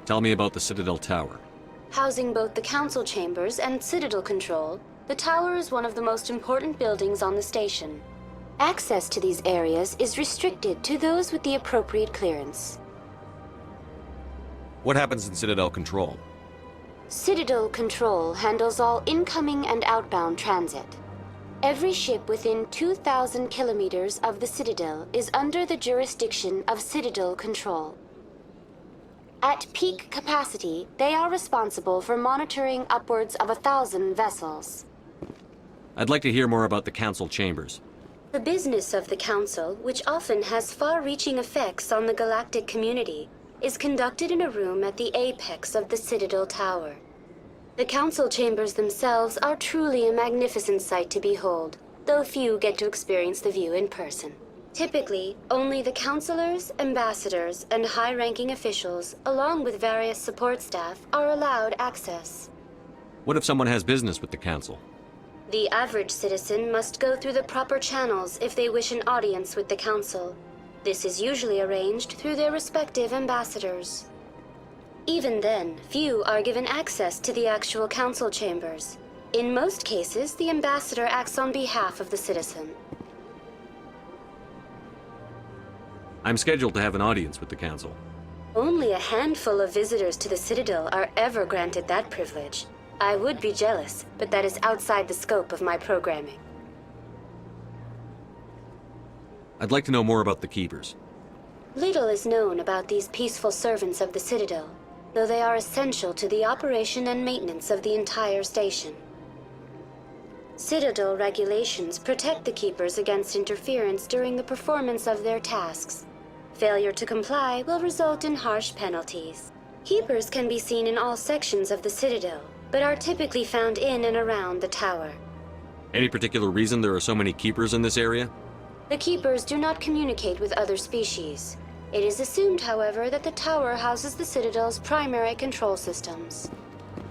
Tell me about the Citadel Tower. Housing both the Council chambers and Citadel control, the tower is one of the most important buildings on the station. Access to these areas is restricted to those with the appropriate clearance. What happens in Citadel Control? Citadel Control handles all incoming and outbound transit. Every ship within 2,000 kilometers of the Citadel is under the jurisdiction of Citadel Control. At peak capacity, they are responsible for monitoring upwards of 1,000 vessels. I'd like to hear more about the Council chambers. The business of the Council, which often has far-reaching effects on the galactic community, is conducted in a room at the apex of the Citadel Tower. The Council chambers themselves are truly a magnificent sight to behold, though few get to experience the view in person. Typically, only the councilors, ambassadors, and high-ranking officials, along with various support staff, are allowed access. What if someone has business with the Council? The average citizen must go through the proper channels if they wish an audience with the Council. This is usually arranged through their respective ambassadors. Even then, few are given access to the actual Council chambers. In most cases, the ambassador acts on behalf of the citizen. I'm scheduled to have an audience with the Council. Only a handful of visitors to the Citadel are ever granted that privilege. I would be jealous, but that is outside the scope of my programming. I'd like to know more about the Keepers. Little is known about these peaceful servants of the Citadel, though they are essential to the operation and maintenance of the entire station. Citadel regulations protect the Keepers against interference during the performance of their tasks. Failure to comply will result in harsh penalties. Keepers can be seen in all sections of the Citadel, but are typically found in and around the tower. Any particular reason there are so many Keepers in this area? The Keepers do not communicate with other species. It is assumed, however, that the tower houses the Citadel's primary control systems.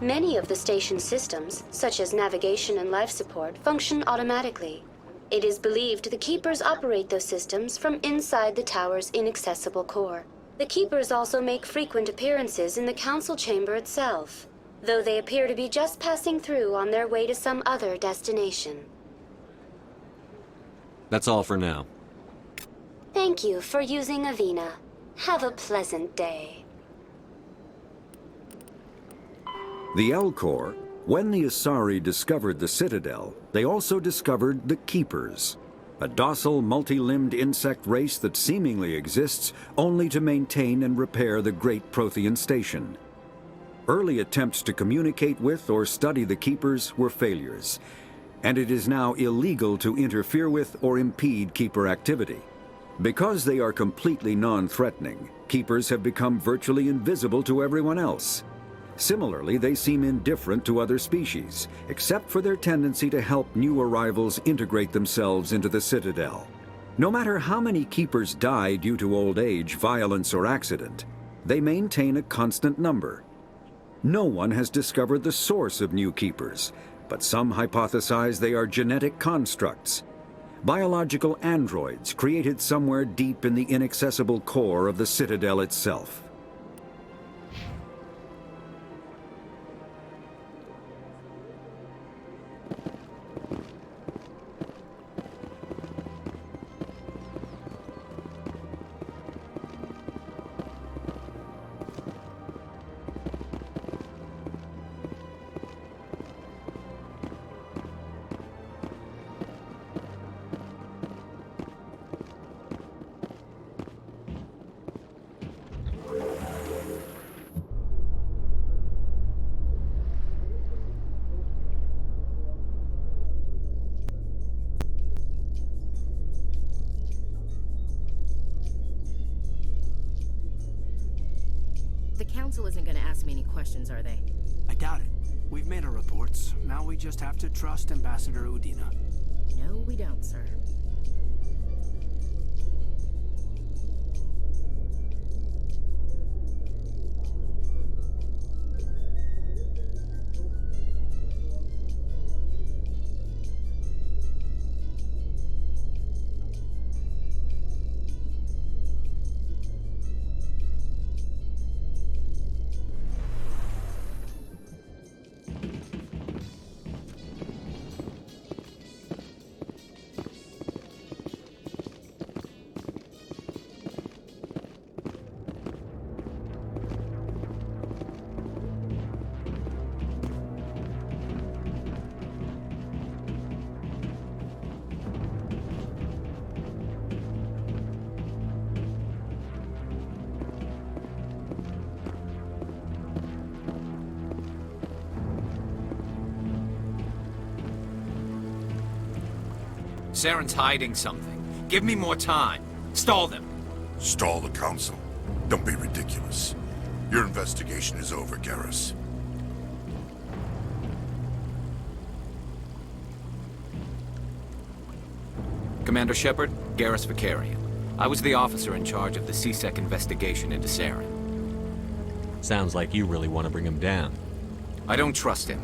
Many of the station's systems, such as navigation and life support, function automatically. It is believed the Keepers operate those systems from inside the tower's inaccessible core. The Keepers also make frequent appearances in the Council chamber itself, though they appear to be just passing through on their way to some other destination. That's all for now. Thank you for using Avina. Have a pleasant day. The Alcor, when the Asari discovered the Citadel, they also discovered the Keepers, a docile, multi-limbed insect race that seemingly exists only to maintain and repair the great Prothean station. Early attempts to communicate with or study the Keepers were failures, and it is now illegal to interfere with or impede Keeper activity. Because they are completely non-threatening, Keepers have become virtually invisible to everyone else. Similarly, they seem indifferent to other species, except for their tendency to help new arrivals integrate themselves into the Citadel. No matter how many keepers die due to old age, violence, or accident, they maintain a constant number. No one has discovered the source of new keepers, but some hypothesize they are genetic constructs, biological androids created somewhere deep in the inaccessible core of the Citadel itself. The Council isn't gonna ask me any questions, are they? I doubt it. We've made our reports. Now we just have to trust Ambassador Udina. No, we don't, sir. Saren's hiding something. Give me more time. Stall them. Stall the Council? Don't be ridiculous. Your investigation is over, Garrus. Commander Shepard, Garrus Vicarian. I was the officer in charge of the CSEC investigation into Saren. Sounds like you really want to bring him down. I don't trust him.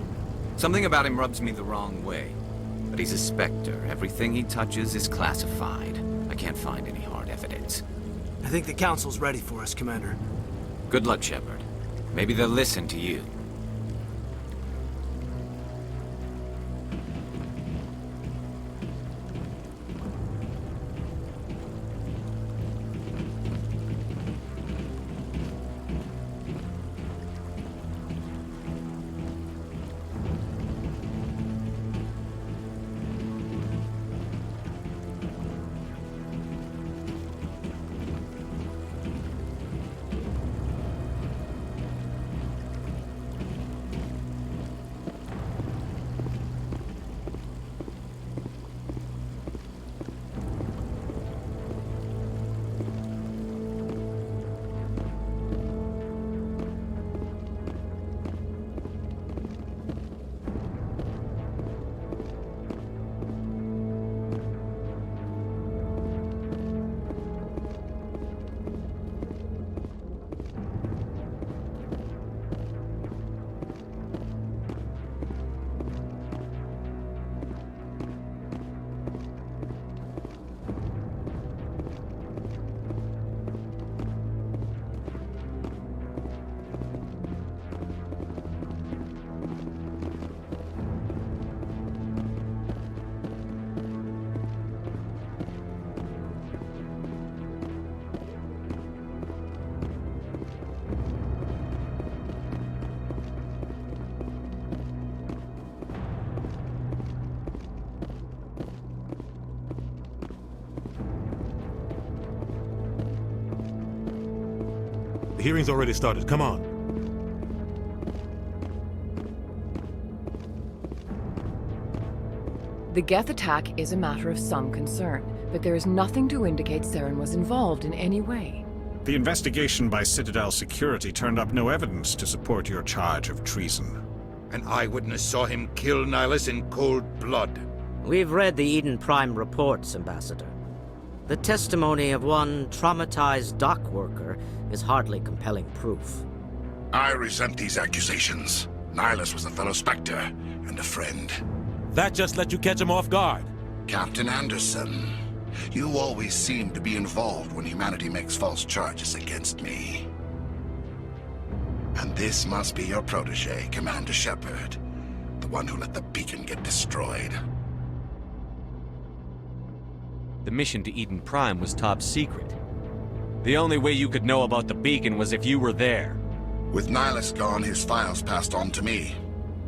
Something about him rubs me the wrong way. But he's a Spectre. Everything he touches is classified. I can't find any hard evidence. I think the Council's ready for us, Commander. Good luck, Shepard. Maybe they'll listen to you. The hearing's already started. Come on. The Geth attack is a matter of some concern, but there is nothing to indicate Saren was involved in any way. The investigation by Citadel Security turned up no evidence to support your charge of treason. An eyewitness saw him kill Nihilus in cold blood. We've read the Eden Prime reports, Ambassador. The testimony of one traumatized dock worker is hardly compelling proof. I resent these accusations. Nihilus was a fellow Spectre and a friend. That just let you catch him off guard. Captain Anderson, you always seem to be involved when humanity makes false charges against me. And this must be your protege, Commander Shepard, the one who let the beacon get destroyed. The mission to Eden Prime was top secret. The only way you could know about the beacon was if you were there. With Nihilus gone, his files passed on to me.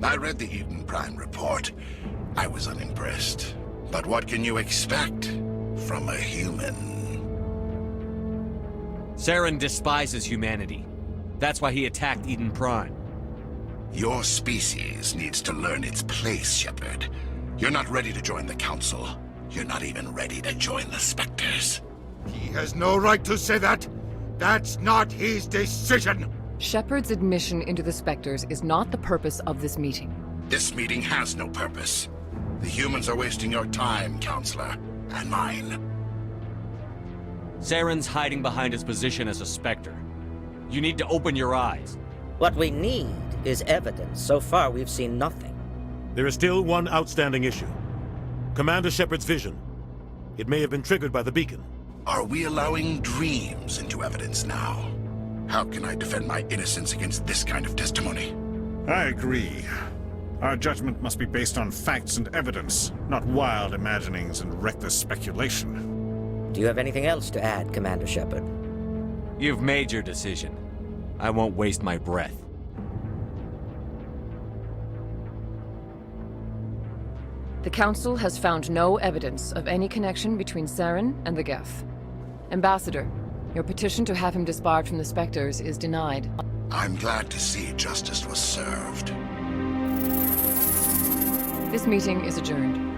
I read the Eden Prime report. I was unimpressed. But what can you expect from a human? Saren despises humanity. That's why he attacked Eden Prime. Your species needs to learn its place, Shepard. You're not ready to join the Council. You're not even ready to join the Spectres. He has no right to say that. That's not his decision. Shepard's admission into the Spectres is not the purpose of this meeting. This meeting has no purpose. The humans are wasting your time, Counselor, and mine. Saren's hiding behind his position as a Spectre. You need to open your eyes. What we need is evidence. So far, we've seen nothing. There is still one outstanding issue. Commander Shepard's vision. It may have been triggered by the beacon. Are we allowing dreams into evidence now? How can I defend my innocence against this kind of testimony? I agree. Our judgment must be based on facts and evidence, not wild imaginings and reckless speculation. Do you have anything else to add, Commander Shepard? You've made your decision. I won't waste my breath. The Council has found no evidence of any connection between Saren and the Geth. Ambassador, your petition to have him disbarred from the Spectres is denied. I'm glad to see justice was served. This meeting is adjourned.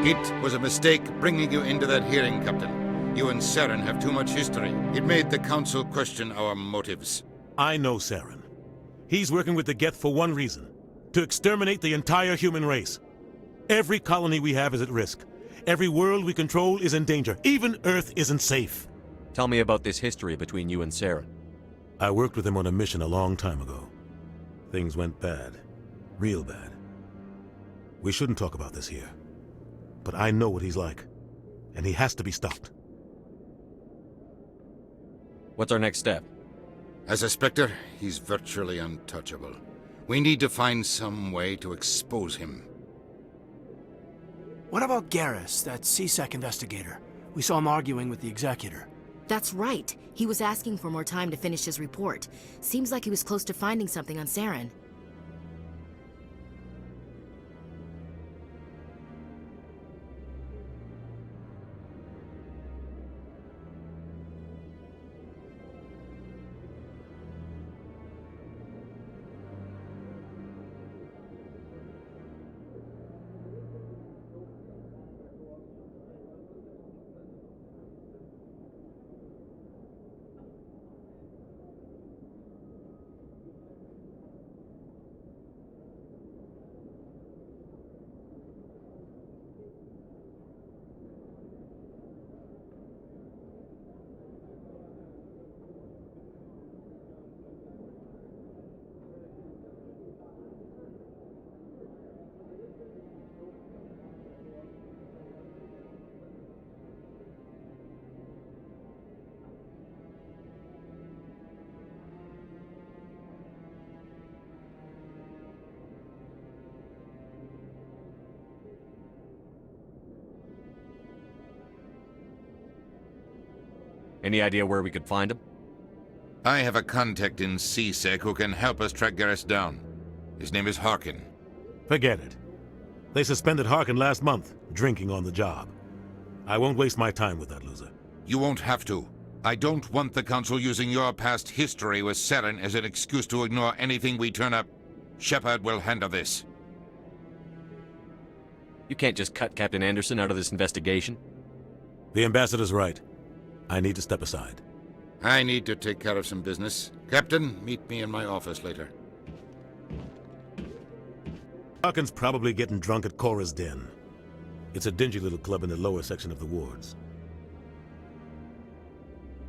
It was a mistake bringing you into that hearing, Captain. You and Saren have too much history. It made the Council question our motives. I know Saren. He's working with the Geth for one reason. To exterminate the entire human race. Every colony we have is at risk. Every world we control is in danger. Even Earth isn't safe. Tell me about this history between you and Saren. I worked with him on a mission a long time ago. Things went bad. Real bad. We shouldn't talk about this here. But I know what he's like. And he has to be stopped. What's our next step? As a Spectre, he's virtually untouchable. We need to find some way to expose him. What about Garrus, that C-Sec investigator? We saw him arguing with the Executor. That's right. He was asking for more time to finish his report. Seems like he was close to finding something on Saren. Any idea where we could find him? I have a contact in C-Sec who can help us track Garrus down. His name is Harkin. Forget it. They suspended Harkin last month, drinking on the job. I won't waste my time with that loser. You won't have to. I don't want the Council using your past history with Saren as an excuse to ignore anything we turn up. Shepard will handle this. You can't just cut Captain Anderson out of this investigation. The ambassador's right. I need to step aside. I need to take care of some business. Captain, meet me in my office later. Harkin's probably getting drunk at Cora's Den. It's a dingy little club in the lower section of the wards.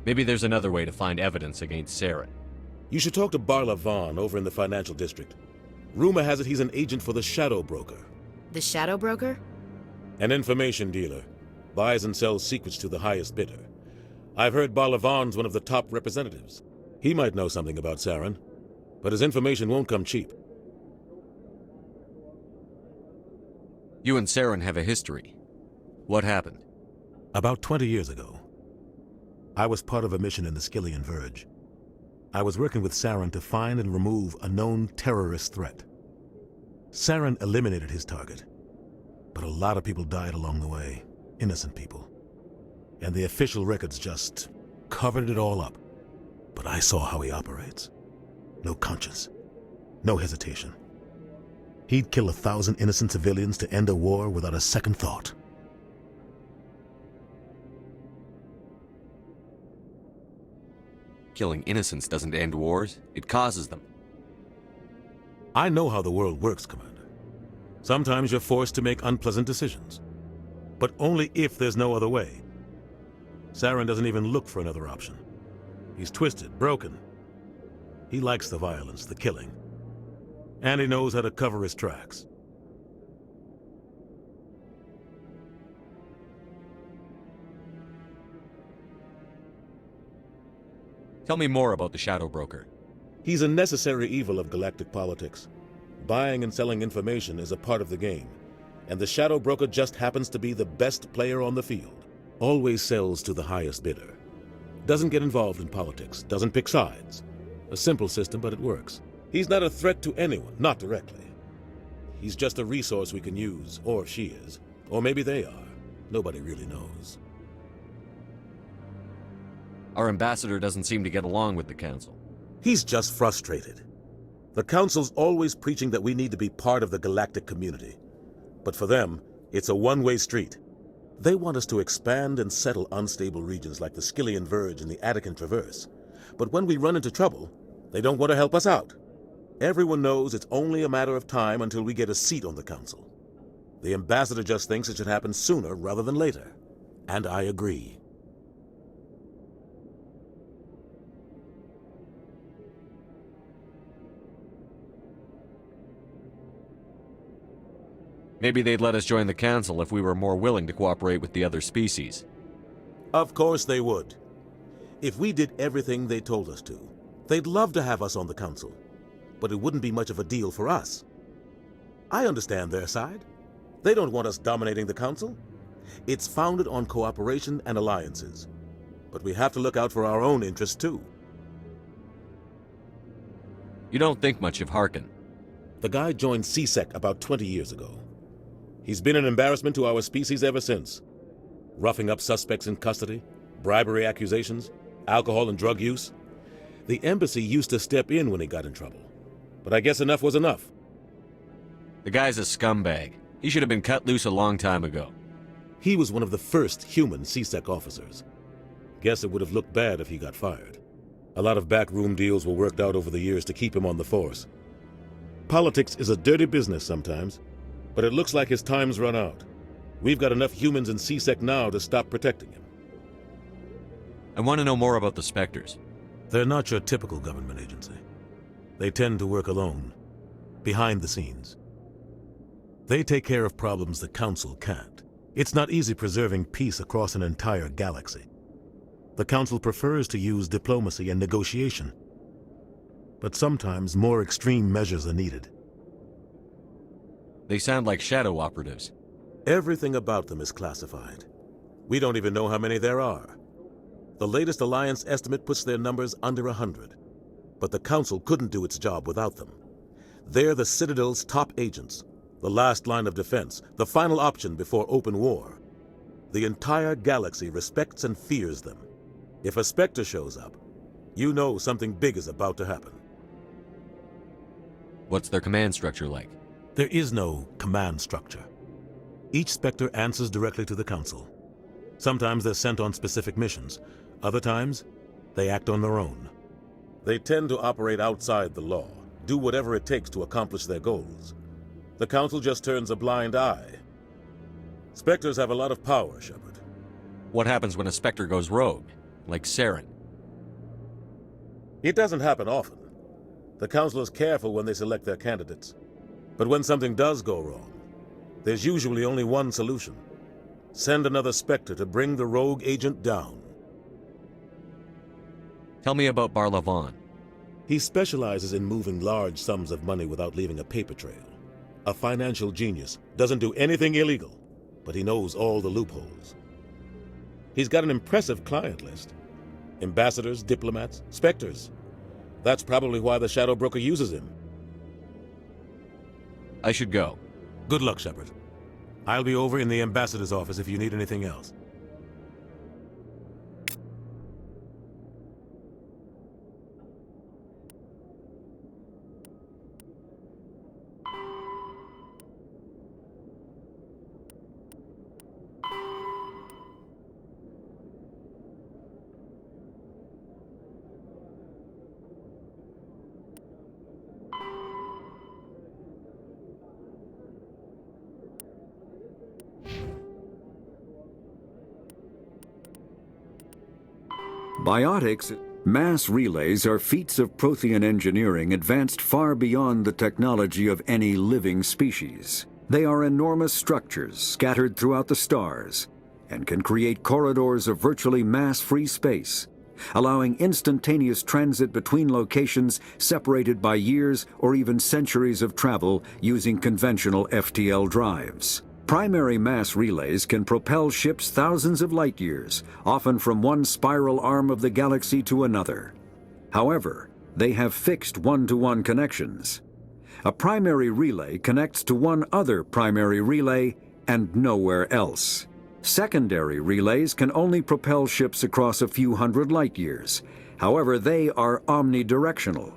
Maybe there's another way to find evidence against Saren. You should talk to Barla Vaughn over in the financial district. Rumor has it he's an agent for the Shadow Broker. The Shadow Broker? An information dealer. Buys and sells secrets to the highest bidder. I've heard Barla Vaughn's one of the top representatives. He might know something about Saren, but his information won't come cheap. You and Saren have a history. What happened? About 20 years ago, I was part of a mission in the Skillian Verge. I was working with Saren to find and remove a known terrorist threat. Saren eliminated his target, but a lot of people died along the way, innocent people. And the official records just covered it all up. But I saw how he operates. No conscience, no hesitation. He'd kill 1,000 innocent civilians to end a war without a second thought. Killing innocents doesn't end wars, it causes them. I know how the world works, Commander. Sometimes you're forced to make unpleasant decisions. But only if there's no other way. Saren doesn't even look for another option. He's twisted, broken. He likes the violence, the killing. And he knows how to cover his tracks. Tell me more about the Shadow Broker. He's a necessary evil of galactic politics. Buying and selling information is a part of the game, and the Shadow Broker just happens to be the best player on the field. Always sells to the highest bidder. Doesn't get involved in politics, doesn't pick sides. A simple system, but it works. He's not a threat to anyone, not directly. He's just a resource we can use, or she is. Or maybe they are. Nobody really knows. Our ambassador doesn't seem to get along with the Council. He's just frustrated. The Council's always preaching that we need to be part of the galactic community. But for them, it's a one-way street. They want us to expand and settle unstable regions like the Skillian Verge and the Attican Traverse. But when we run into trouble, they don't want to help us out. Everyone knows it's only a matter of time until we get a seat on the Council. The ambassador just thinks it should happen sooner rather than later. And I agree. Maybe they'd let us join the Council if we were more willing to cooperate with the other species. Of course they would. If we did everything they told us to, they'd love to have us on the Council. But it wouldn't be much of a deal for us. I understand their side. They don't want us dominating the Council. It's founded on cooperation and alliances. But we have to look out for our own interests too. You don't think much of Harkin. The guy joined CSEC about 20 years ago. He's been an embarrassment to our species ever since. Roughing up suspects in custody, bribery accusations, alcohol and drug use. The embassy used to step in when he got in trouble. But I guess enough was enough. The guy's a scumbag. He should have been cut loose a long time ago. He was one of the first human CSEC officers. Guess it would have looked bad if he got fired. A lot of backroom deals were worked out over the years to keep him on the force. Politics is a dirty business sometimes, but it looks like his time's run out. We've got enough humans in CSEC now to stop protecting him. I want to know more about the Spectres. They're not your typical government agency. They tend to work alone, behind the scenes. They take care of problems the Council can't. It's not easy preserving peace across an entire galaxy. The Council prefers to use diplomacy and negotiation. But sometimes more extreme measures are needed. They sound like shadow operatives. Everything about them is classified. We don't even know how many there are. The latest Alliance estimate puts their numbers under 100. But the Council couldn't do its job without them. They're the Citadel's top agents, the last line of defense, the final option before open war. The entire galaxy respects and fears them. If a Spectre shows up, you know something big is about to happen. What's their command structure like? There is no command structure. Each Spectre answers directly to the Council. Sometimes they're sent on specific missions. Other times, They act on their own. They tend to operate outside the law, do whatever it takes to accomplish their goals. The Council just turns a blind eye. Spectres have a lot of power, Shepard. What happens when a Spectre goes rogue, like Saren? It doesn't happen often. The Council is careful when they select their candidates. But when something does go wrong, there's usually only one solution. Send another Spectre to bring the rogue agent down. Tell me about Barlavon. He specializes in moving large sums of money without leaving a paper trail. A financial genius, doesn't do anything illegal, but he knows all the loopholes. He's got an impressive client list. Ambassadors, diplomats, Spectres. That's probably why the Shadow Broker uses him. I should go. Good luck, Shepard. I'll be over in the Ambassador's office if you need anything else. Biotics, mass relays are feats of Prothean engineering advanced far beyond the technology of any living species. They are enormous structures scattered throughout the stars and can create corridors of virtually mass-free space, allowing instantaneous transit between locations separated by years or even centuries of travel using conventional FTL drives. Primary mass relays can propel ships thousands of light years, often from one spiral arm of the galaxy to another. However, they have fixed one-to-one connections. A primary relay connects to one other primary relay and nowhere else. Secondary relays can only propel ships across a few hundred light years. However, they are omnidirectional.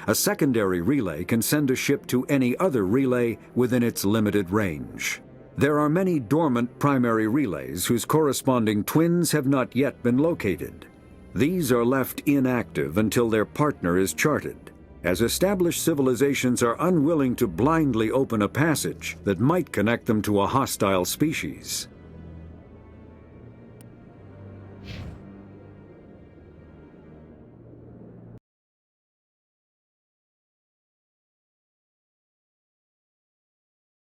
A secondary relay can send a ship to any other relay within its limited range. There are many dormant primary relays whose corresponding twins have not yet been located. These are left inactive until their partner is charted, as established civilizations are unwilling to blindly open a passage that might connect them to a hostile species.